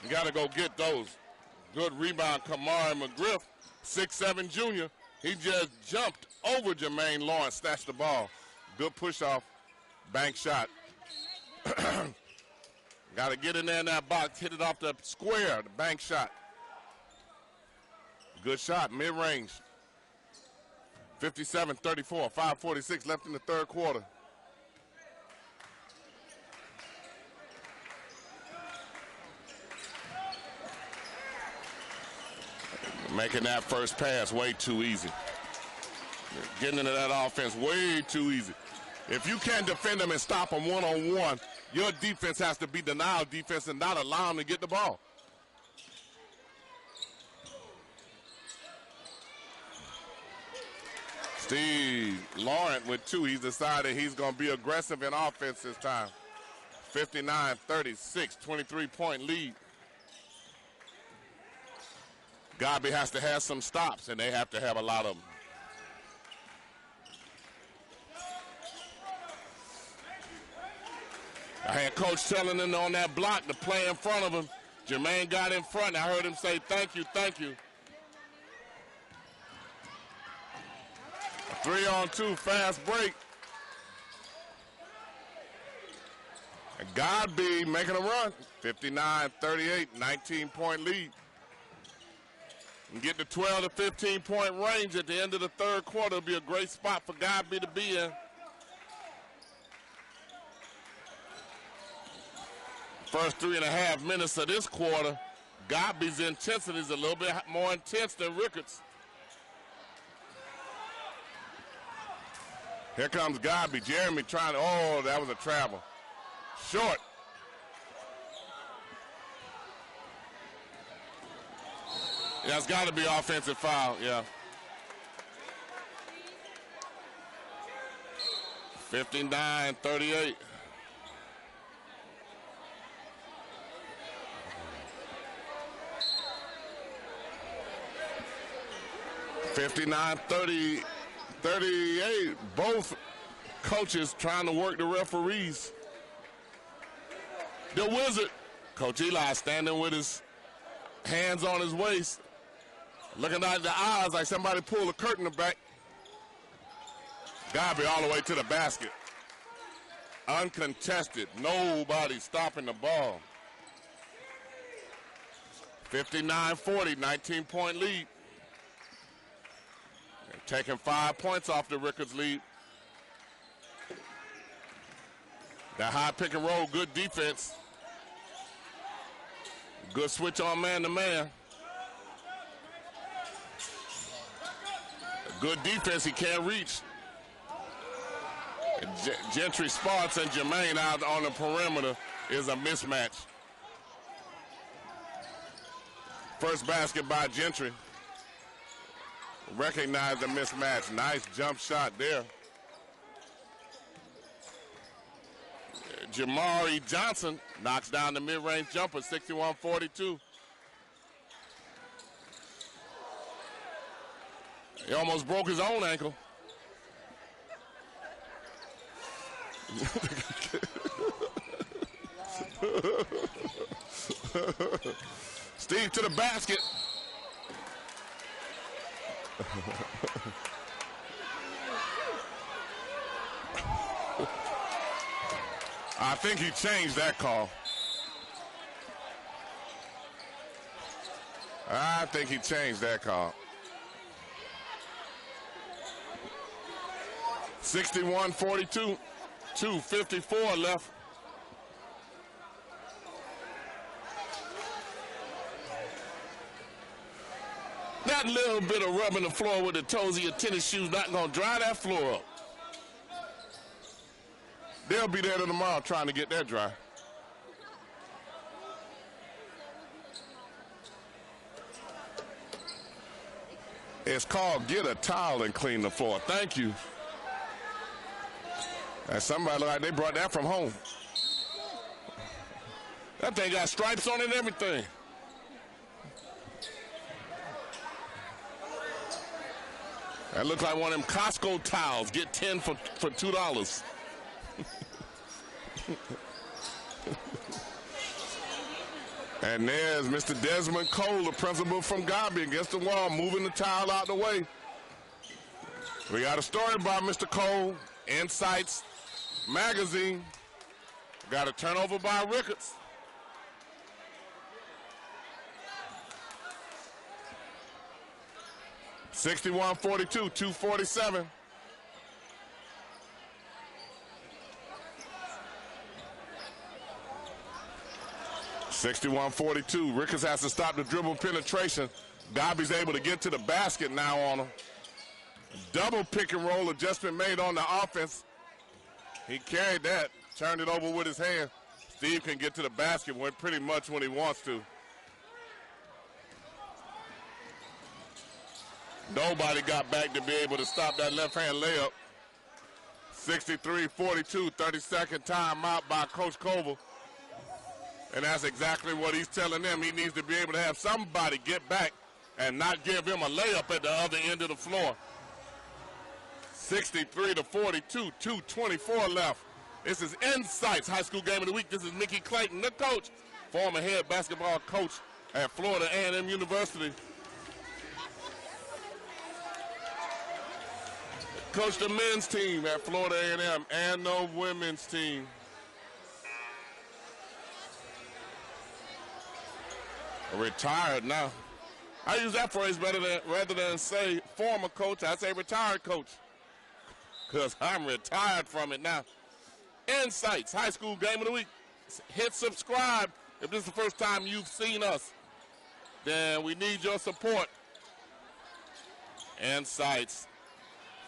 You got to go get those. Good rebound, Kamari McGriff, 6'7" junior. He just jumped over Jermaine Lawrence, snatched the ball. Good push off, bank shot. Got to get in there in that box, hit it off the square, the bank shot. Good shot, mid-range. 57-34, 5:46 left in the third quarter. Making that first pass way too easy. Getting into that offense way too easy. If you can't defend them and stop them one-on-one, your defense has to be denial defense and not allow them to get the ball. Steve Laurent with 2. He's decided he's going to be aggressive in offense this time. 59-36, 23-point lead. Godby has to have some stops, and they have to have a lot of them. I had Coach telling them on that block to play in front of him. Jermaine got in front. I heard him say, thank you, thank you. 3-on-2 fast break. And Godby making a run. 59-38, 19-point lead. And get to 12 to 15-point range at the end of the third quarter. It'll be a great spot for Godby to be in. First 3.5 minutes of this quarter, Godby's intensity is a little bit more intense than Rickards. Here comes Godby. Jeremy trying to, oh, that was a travel. Short. Yeah, it's got to be offensive foul, yeah. 59-38. $59-38. Both coaches trying to work the referees. The Wizard, Coach Eli, standing with his hands on his waist, looking out the eyes like somebody pulled a curtain back. Godby all the way to the basket. Uncontested. Nobody stopping the ball. 59-40, 19-point lead. And taking 5 points off the Rickards lead. That high pick and roll, good defense. Good switch on man-to-man. Good defense, he can't reach. Gentry Sparks and Jermaine out on the perimeter is a mismatch. First basket by Gentry. Recognize the mismatch. Nice jump shot there. Jamari Johnson knocks down the mid-range jumper, 61-42. He almost broke his own ankle. Steve to the basket. I think he changed that call. I think he changed that call. 61-42, 2:54 left. That little bit of rubbing the floor with the toes of your tennis shoes not gonna dry that floor up. They'll be there tomorrow trying to get that dry. It's called get a towel and clean the floor. Thank you. And somebody look like they brought that from home. That thing got stripes on it and everything. That looks like one of them Costco towels. Get 10 for $2. And there's Mr. Desmond Cole, the principal from Godby, against the wall, moving the towel out the way. We got a story by Mr. Cole, INSiiGHTS magazine. Got a turnover by Rickards. (61-42), 2:47. (61-42). Rickards has to stop the dribble penetration. Godby's able to get to the basket now on him. Double pick and roll adjustment made on the offense. He carried that, turned it over with his hand. Steve can get to the basket pretty much when he wants to. Nobody got back to be able to stop that left-hand layup. 63-42, 30-second timeout by Coach Coville. And that's exactly what he's telling them. He needs to be able to have somebody get back and not give him a layup at the other end of the floor. 63-42, 2:24 left. This is INSiiGHTS High School Game of the Week. This is Mickey Clayton, the coach, former head basketball coach at Florida A&M University. coached the men's team at Florida A&M and the women's team. Retired now. I use that phrase rather than say former coach. I say retired coach, because I'm retired from it now. INSiiGHTS High School Game of the Week. Hit subscribe if this is the first time you've seen us. Then we need your support. INSiiGHTS,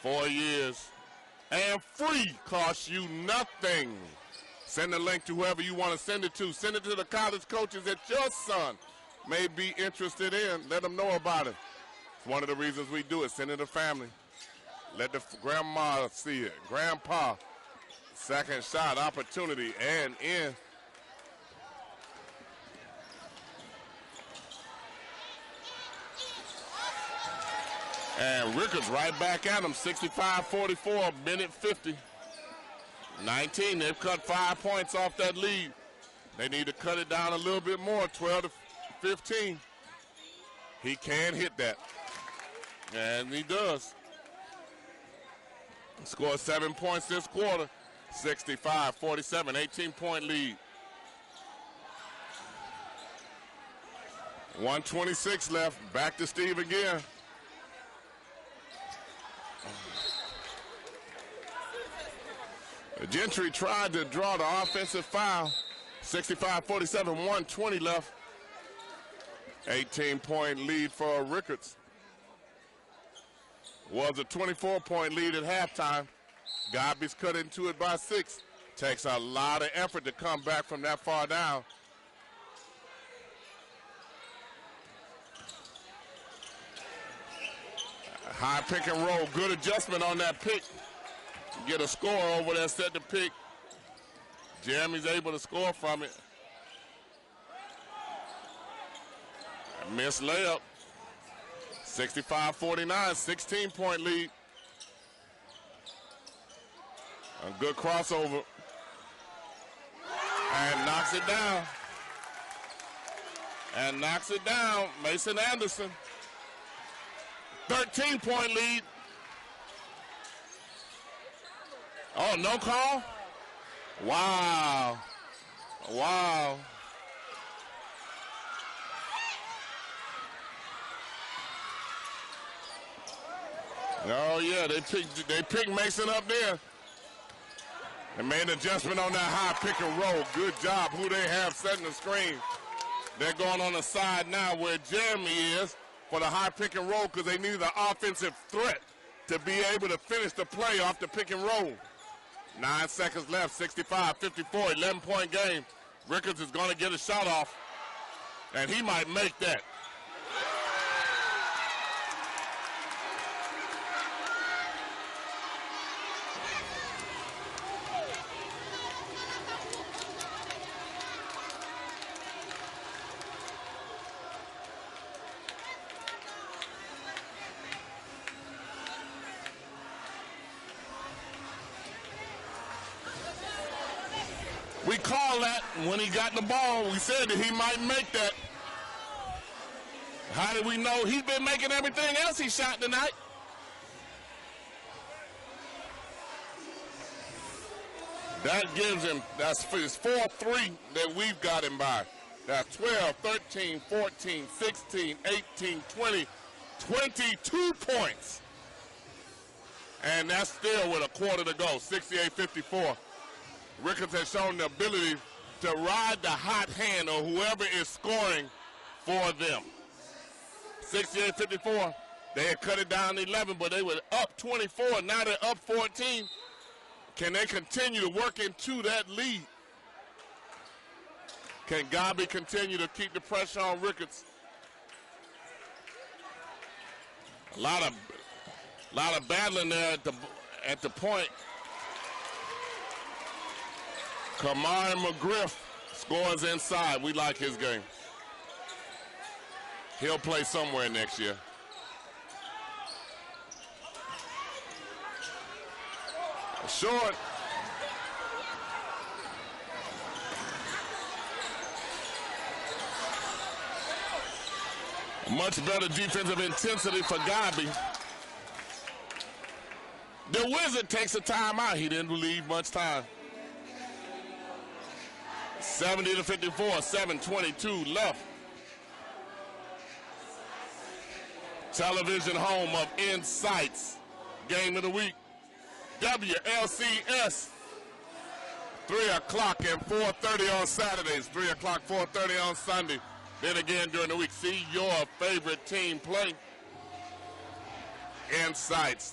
4 years and free, costs you nothing. Send the link to whoever you want to send it to. Send it to the college coaches that your son may be interested in. Let them know about it. It's one of the reasons we do it. Send it to family. Let the grandma see it. Grandpa. Second shot opportunity and in. And Rickards right back at him. 65-44, minute 50. 19, they've cut 5 points off that lead. They need to cut it down a little bit more, 12-15. He can hit that. And he does. Scored 7 points this quarter. 65-47, 18-point lead. 1:26 left. Back to Steve again. Gentry tried to draw the offensive foul. 65-47, 1:20 left. 18-point lead for Rickards. Was a 24-point lead at halftime. Godby's cut into it by 6. Takes a lot of effort to come back from that far down. High pick and roll. Good adjustment on that pick. Get a score over there, set the pick. Jeremy's able to score from it. Missed layup. 65-49, 16-point lead. A good crossover. And knocks it down. And knocks it down. Mason Anderson. 13-point lead. Oh, no call? Wow. Wow. Oh, yeah, they picked Mason up there. And made an adjustment on that high pick and roll. Good job. Who they have setting the screen. They're going on the side now where Jeremy is for the high pick and roll, because they need the offensive threat to be able to finish the play off the pick and roll. 9 seconds left, 65-54, 11-point game. Rickards is going to get a shot off, and he might make that. We called that when he got the ball. We said that he might make that. How did we know? He's been making everything else he shot tonight. That gives him, that's his 4-3 that we've got him by. That's 12, 13, 14, 16, 18, 20, 22 points. And that's still with a quarter to go, 68-54. Rickards has shown the ability to ride the hot hand of whoever is scoring for them. 68-54. They had cut it down to 11, but they were up 24. Now they're up 14. Can they continue to work into that lead? Can Godby continue to keep the pressure on Rickards? A lot of battling there at the point. Kamari McGriff scores inside. We like his game. He'll play somewhere next year. Short. Much better defensive intensity for Godby. The Wizard takes a timeout. He didn't leave much time. 70-54, 7:22 left. Television home of INSiiGHTS Game of the Week. WLCS. 3 o'clock and 4:30 on Saturdays. 3 o'clock, 4:30 on Sunday. Then again during the week. See your favorite team play. INSiiGHTS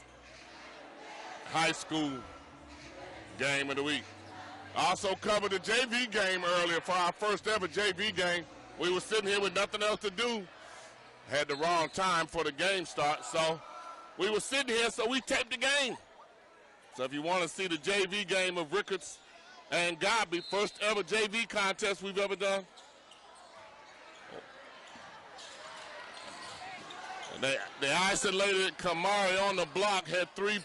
High School Game of the Week. Also covered the JV game earlier for our first ever JV game. We were sitting here with nothing else to do. Had the wrong time for the game start, so we were sitting here, so we taped the game. So if you want to see the JV game of Rickards and Godby, first ever JV contest we've ever done. They isolated Kamari on the block, had three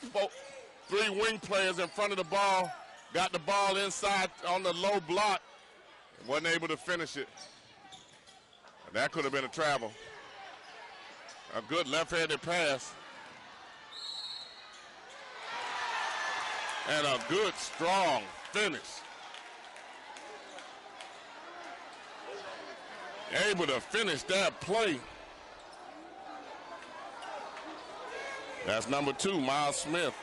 wing players in front of the ball, got the ball inside on the low block, wasn't able to finish it. That could have been a travel. A good left-handed pass. And a good, strong finish. Able to finish that play. That's number 2, Miles Smith.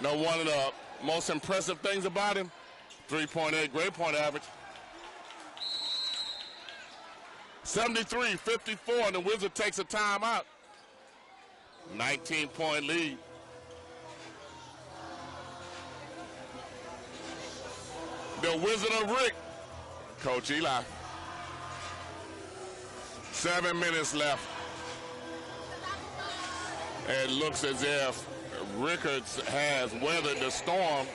No, one of the most impressive things about him, 3.8 grade point average. 73-54, and the Wizard takes a timeout. 19-point lead. The Wizard of Rick, Coach Eli. 7 minutes left. It looks as if Rickards has weathered the storm,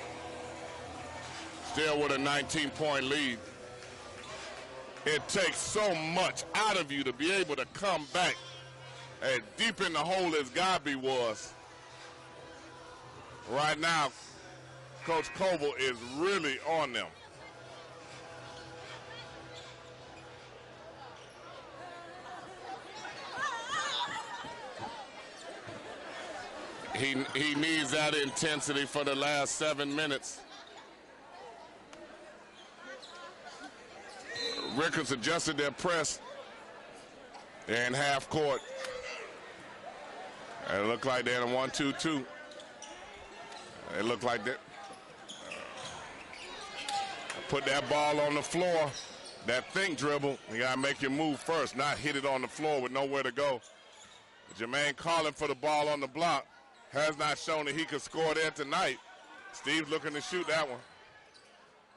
still with a 19-point lead. It takes so much out of you to be able to come back as deep in the hole as Godby was. Right now, Coach Coville is really on them. He needs that intensity for the last 7 minutes. Rickards adjusted their press. They're in half court. It looked like they're in a 1-2-2. It looked like that. Put that ball on the floor. That think dribble, you gotta make your move first, not hit it on the floor with nowhere to go. Jermaine calling for the ball on the block. Has not shown that he could score there tonight. Steve's looking to shoot that one.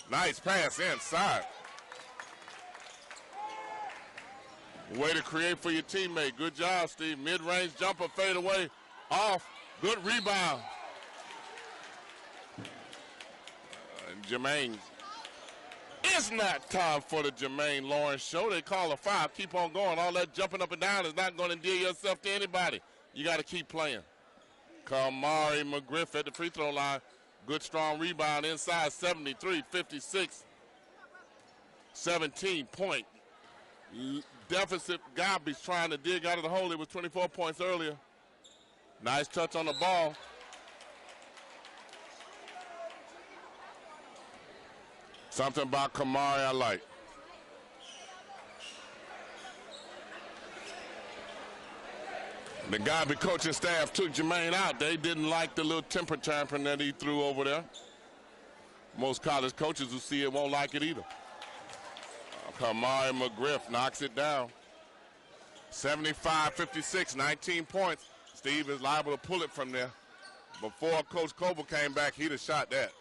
Nice pass inside. Way to create for your teammate. Good job, Steve. Mid-range jumper, fade away, off. Good rebound. Jermaine. It's not time for the Jermaine Lawrence show. They call a foul. Keep on going. All that jumping up and down is not going to endear yourself to anybody. You got to keep playing. Kamari McGriff at the free throw line. Good strong rebound inside, 73-56. 17-point deficit. Godby's trying to dig out of the hole. It was 24 points earlier. Nice touch on the ball. Something about Kamari I like. The Godby coaching staff took Jermaine out. They didn't like the little temper tantrum that he threw over there. Most college coaches who see it won't like it either. Kamari McGriff knocks it down. 75-56, 19 points. Steve is liable to pull it from there. Before Coach Coville came back, he'd have shot that.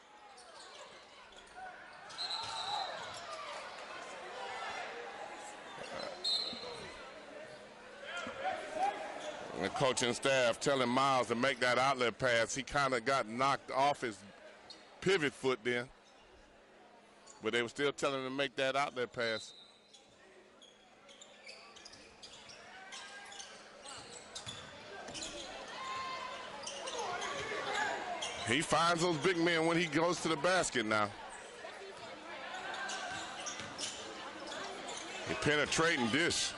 The coaching staff telling Miles to make that outlet pass. He kind of got knocked off his pivot foot then. But they were still telling him to make that outlet pass. He finds those big men when he goes to the basket now. He penetrating dish.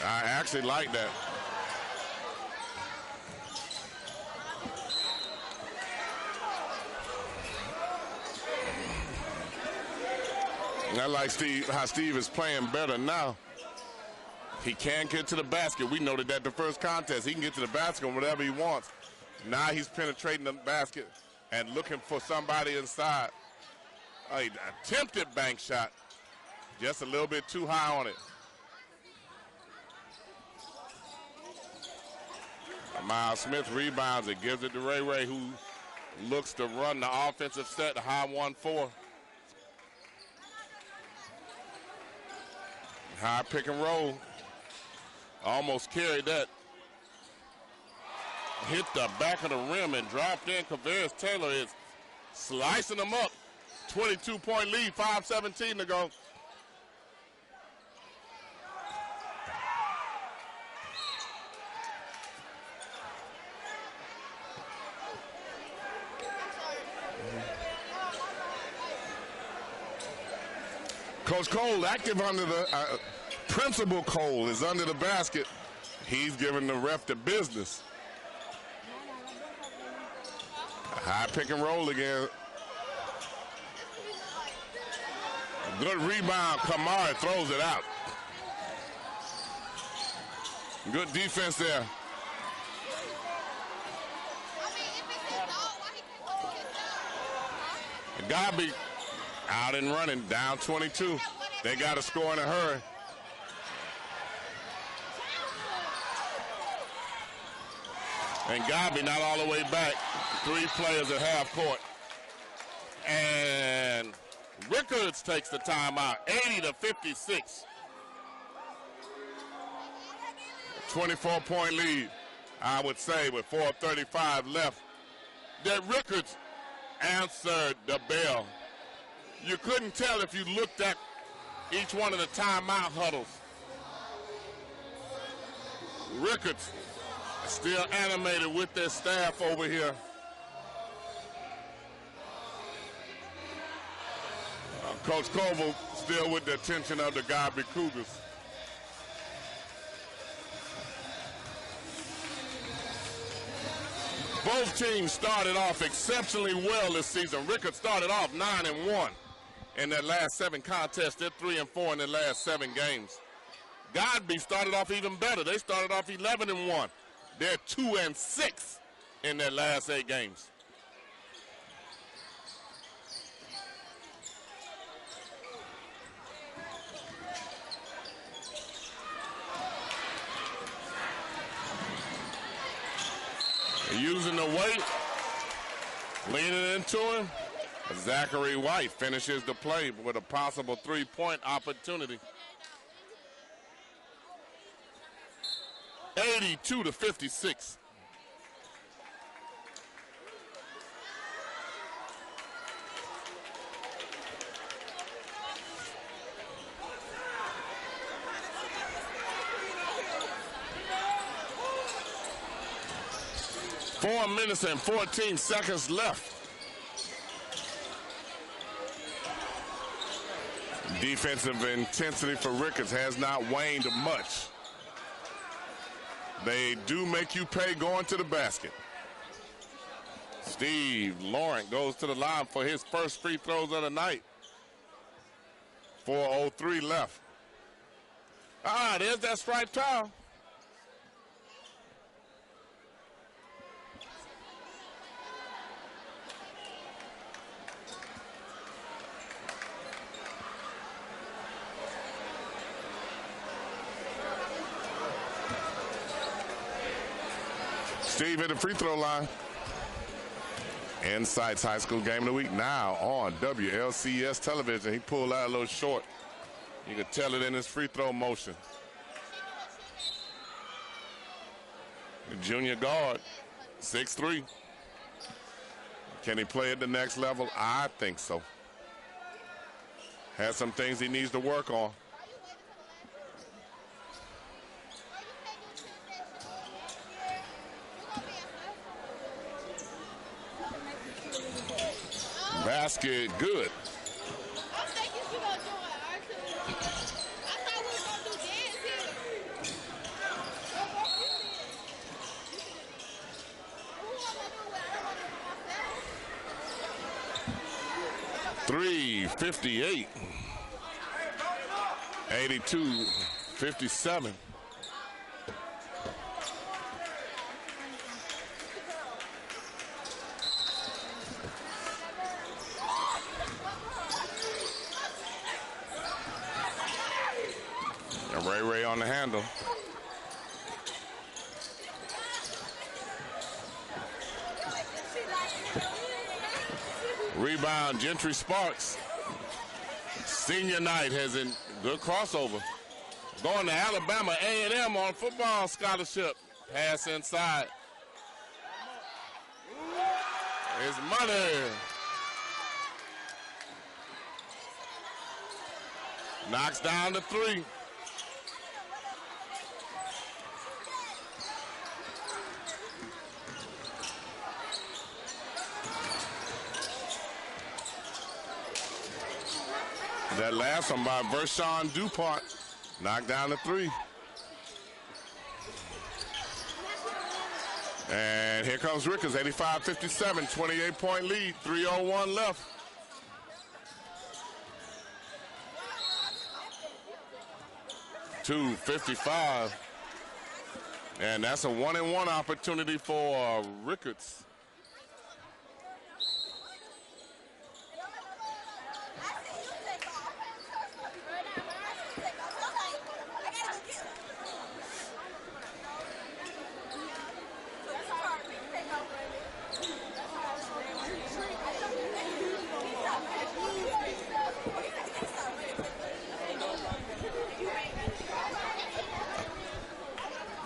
I actually like that. I like how Steve is playing better now. He can get to the basket. We noted that the first contest. He can get to the basket whatever he wants. Now he's penetrating the basket and looking for somebody inside. He attempted bank shot. Just a little bit too high on it. Miles Smith rebounds it, gives it to Ray Ray, who looks to run the offensive set, the high 1-4. High pick and roll. Almost carried that. Hit the back of the rim and dropped in. Coville Taylor is slicing them up. 22-point lead, 5:17 to go. Coach Cole active under the Principal Cole is under the basket. He's giving the ref the business. High pick and roll again. Good rebound. Kamara throws it out. Good defense there. Godby out and running, down 22. They got to score in a hurry. And Godby not all the way back. 3 players at half court. And Rickards takes the timeout, 80-56. 24-point lead, I would say, with 4:35 left. That Rickards answered the bell. You couldn't tell if you looked at each one of the timeout huddles. Rickards still animated with their staff over here. Coach Coville still with the attention of the Godby Cougars. Both teams started off exceptionally well this season. Rickards started off 9-1 in their last 7 contests. They're 3-4 in their last 7 games. Godby started off even better. They started off 11-1. They're 2-6 in their last 8 games. Using the weight, leaning into him. Zachary White finishes the play with a possible 3-point opportunity. 82-56. Four minutes and 14 seconds left. Defensive intensity for Rickards has not waned much. They do make you pay going to the basket. Steve Laurent goes to the line for his first free throws of the night. 4:03 left. There's that striped towel. Steve at the free throw line. INSiiGHTS High School Game of the Week now on WLCS television. He pulled out a little short. You could tell it in his free throw motion. The junior guard, 6'3". Can he play at the next level? I think so. Has some things he needs to work on. Basket good. I'm thinking you gonna do it, R2. I thought we were gonna do dance here. Who am I doing with? I don't want to do myself. 3:58. 82-57. And Ray on the handle. Rebound, Gentry Sparks. Senior night has a good crossover. Going to Alabama A&M on football scholarship. Pass inside. It's money. Knocks down the three. That last one by Vershawn DuPont. Knocked down the three. And here comes Rickards, 85-57, 28-point lead, 3:01 left. .255. And that's a 1-and-1 opportunity for Rickards.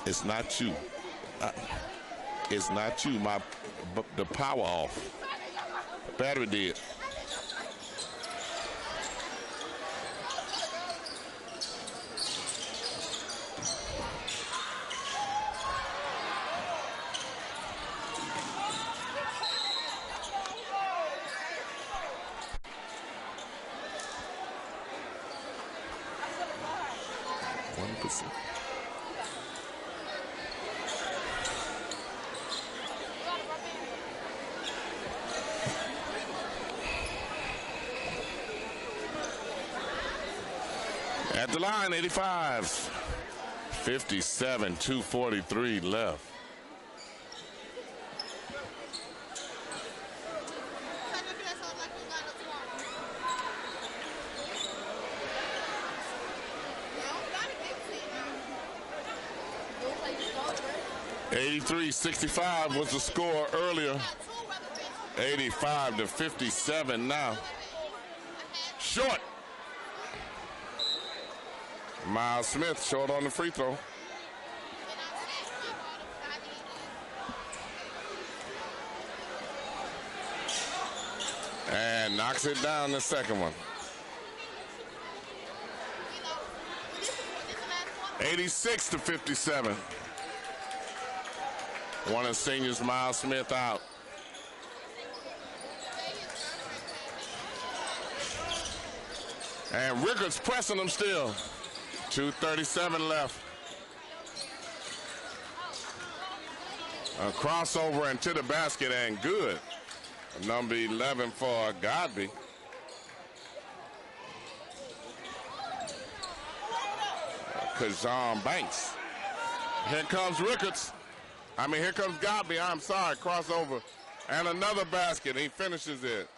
It's not you. It's not you. The power off. Battery dead. At the line, 85-57, 2:43 left. $83-65 was the score earlier. 85-57 now. Short. Miles Smith short on the free throw. And knocks it down the second one. 86-57. One of the seniors, Miles Smith, out. And Rickards pressing them still. 2:37 left. A crossover into the basket and good. Number 11 for Godby. Kajan Banks. Here comes Rickards. Here comes Godby. I'm sorry, crossover. And another basket. He finishes it.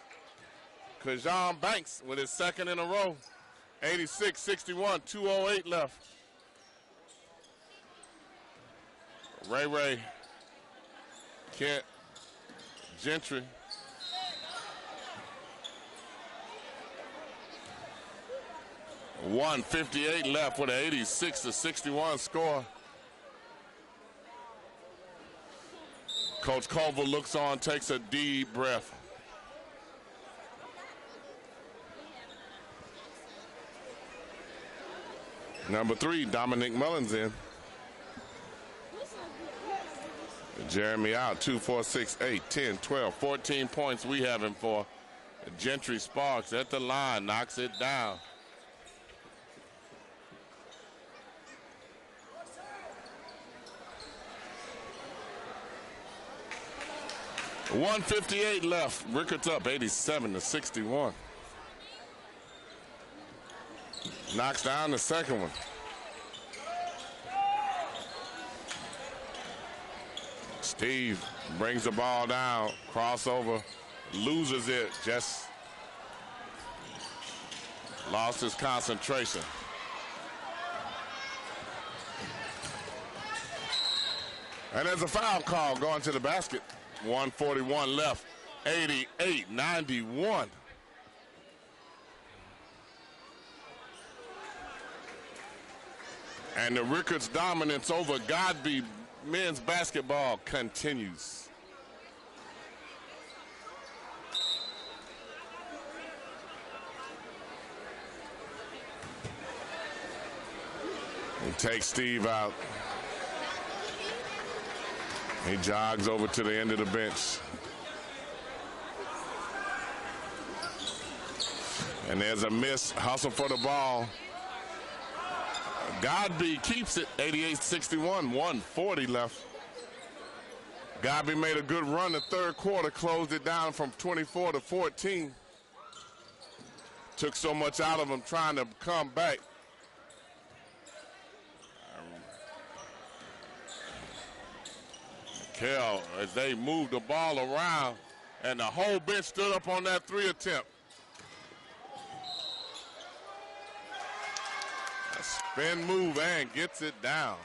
Kajan Banks with his second in a row. 86-61, 2:08 left. Ray, Kent, Gentry. .158 left with an 86-61 score. Coach Coville looks on, takes a deep breath. Number 3, Dominic Mullins in. Jeremy out, 2, 4, 6, 8, 10, 12, 14 points we have him for. Gentry Sparks at the line, knocks it down. .158 left, Rickards up 87-61. Knocks down the second one. Steve brings the ball down, crossover, loses it, just lost his concentration. And there's a foul call going to the basket. 1:41 left, 88-91. And the Rickards dominance over Godby men's basketball continues. He takes Steve out. He jogs over to the end of the bench. And there's a miss, hustle for the ball. Godby keeps it, 88-61, 1:40 left. Godby made a good run the third quarter, closed it down from 24 to 14. Took so much out of him trying to come back. Kel, as they moved the ball around, and the whole bench stood up on that three attempt. A spin move and gets it down.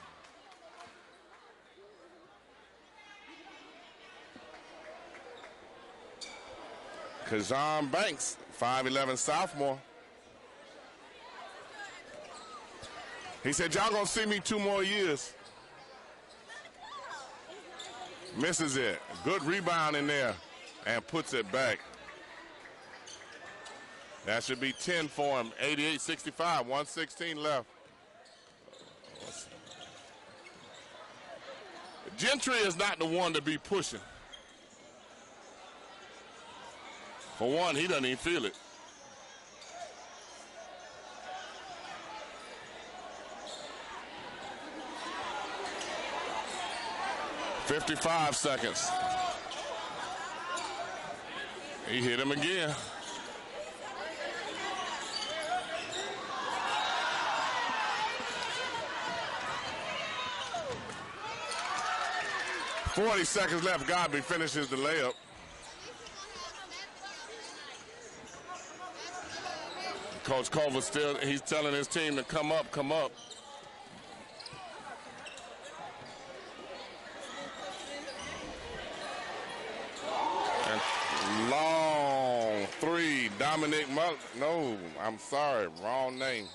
Kajan Banks, 5'11" sophomore. He said, y'all gonna see me 2 more years. Misses it. Good rebound in there and puts it back. That should be 10 for him. 88-65, 1:16 left. Gentry is not the one to be pushing. For one, he doesn't even feel it. $55 seconds. He hit him again. $40 seconds left. Godby finishes the layup. Coach Coville still, he's telling his team to come up, come up. And long three, Dominic no, I'm sorry, wrong name.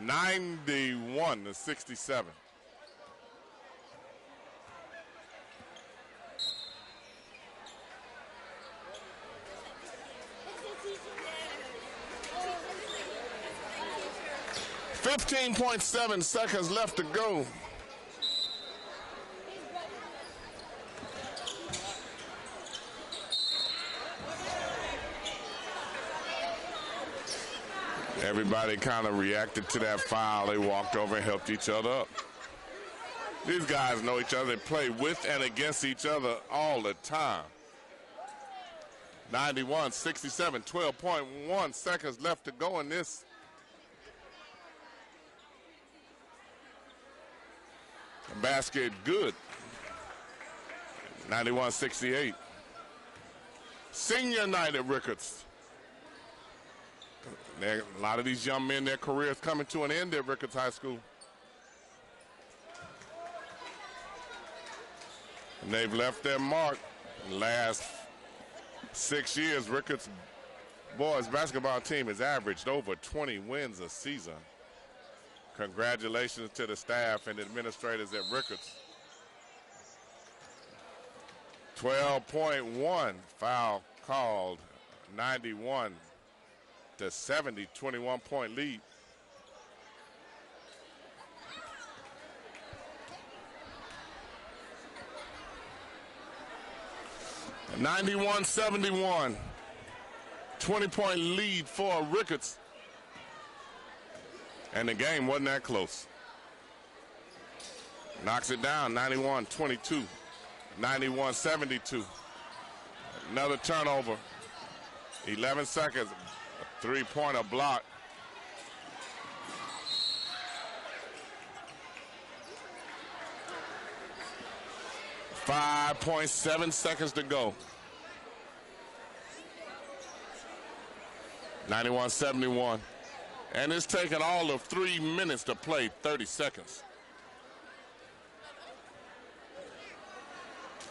91-67. $15.7 seconds left to go. Everybody kind of reacted to that foul. They walked over and helped each other up. These guys know each other. They play with and against each other all the time. 91-67, 12.1 seconds left to go in this. Basket good. 91-68. Senior night at Rickards. A lot of these young men, their careers coming to an end at Rickards High School. And they've left their mark. In the last 6 years, Rickards boys basketball team has averaged over 20 wins a season. Congratulations to the staff and administrators at Rickards. 12.1 foul called, 91-70, 21-point lead. (91-71), 20-point lead for Rickards. And the game wasn't that close. Knocks it down, 91-22, 91-72. Another turnover, 11 seconds, a three-pointer block. 5.7 seconds to go. 91-71. And it's taken all of 3 minutes to play 30 seconds.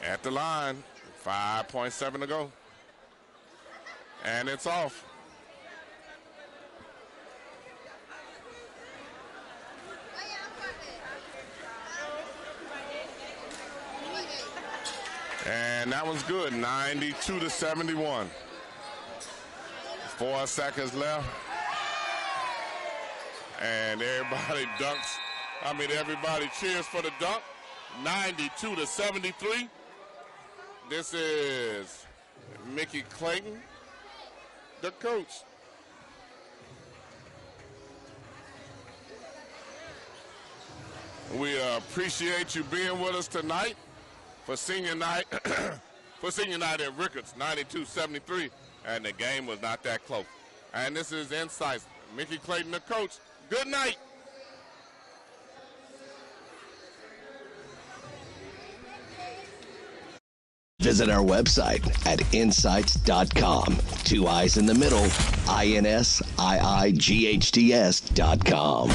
At the line, 5.7 to go. And it's off. And that was good, 92-71. 4 seconds left. And everybody dunks. Everybody cheers for the dunk. 92-73. This is Mickey Clayton, the coach. We appreciate you being with us tonight for senior night. For senior night at Rickards, 92-73, and the game was not that close. And this is INSiiGHTS. Mickey Clayton, the coach. Good night. Visit our website at INSiiGHTS.com. 2 I's in the middle, INSiiGHTS.com.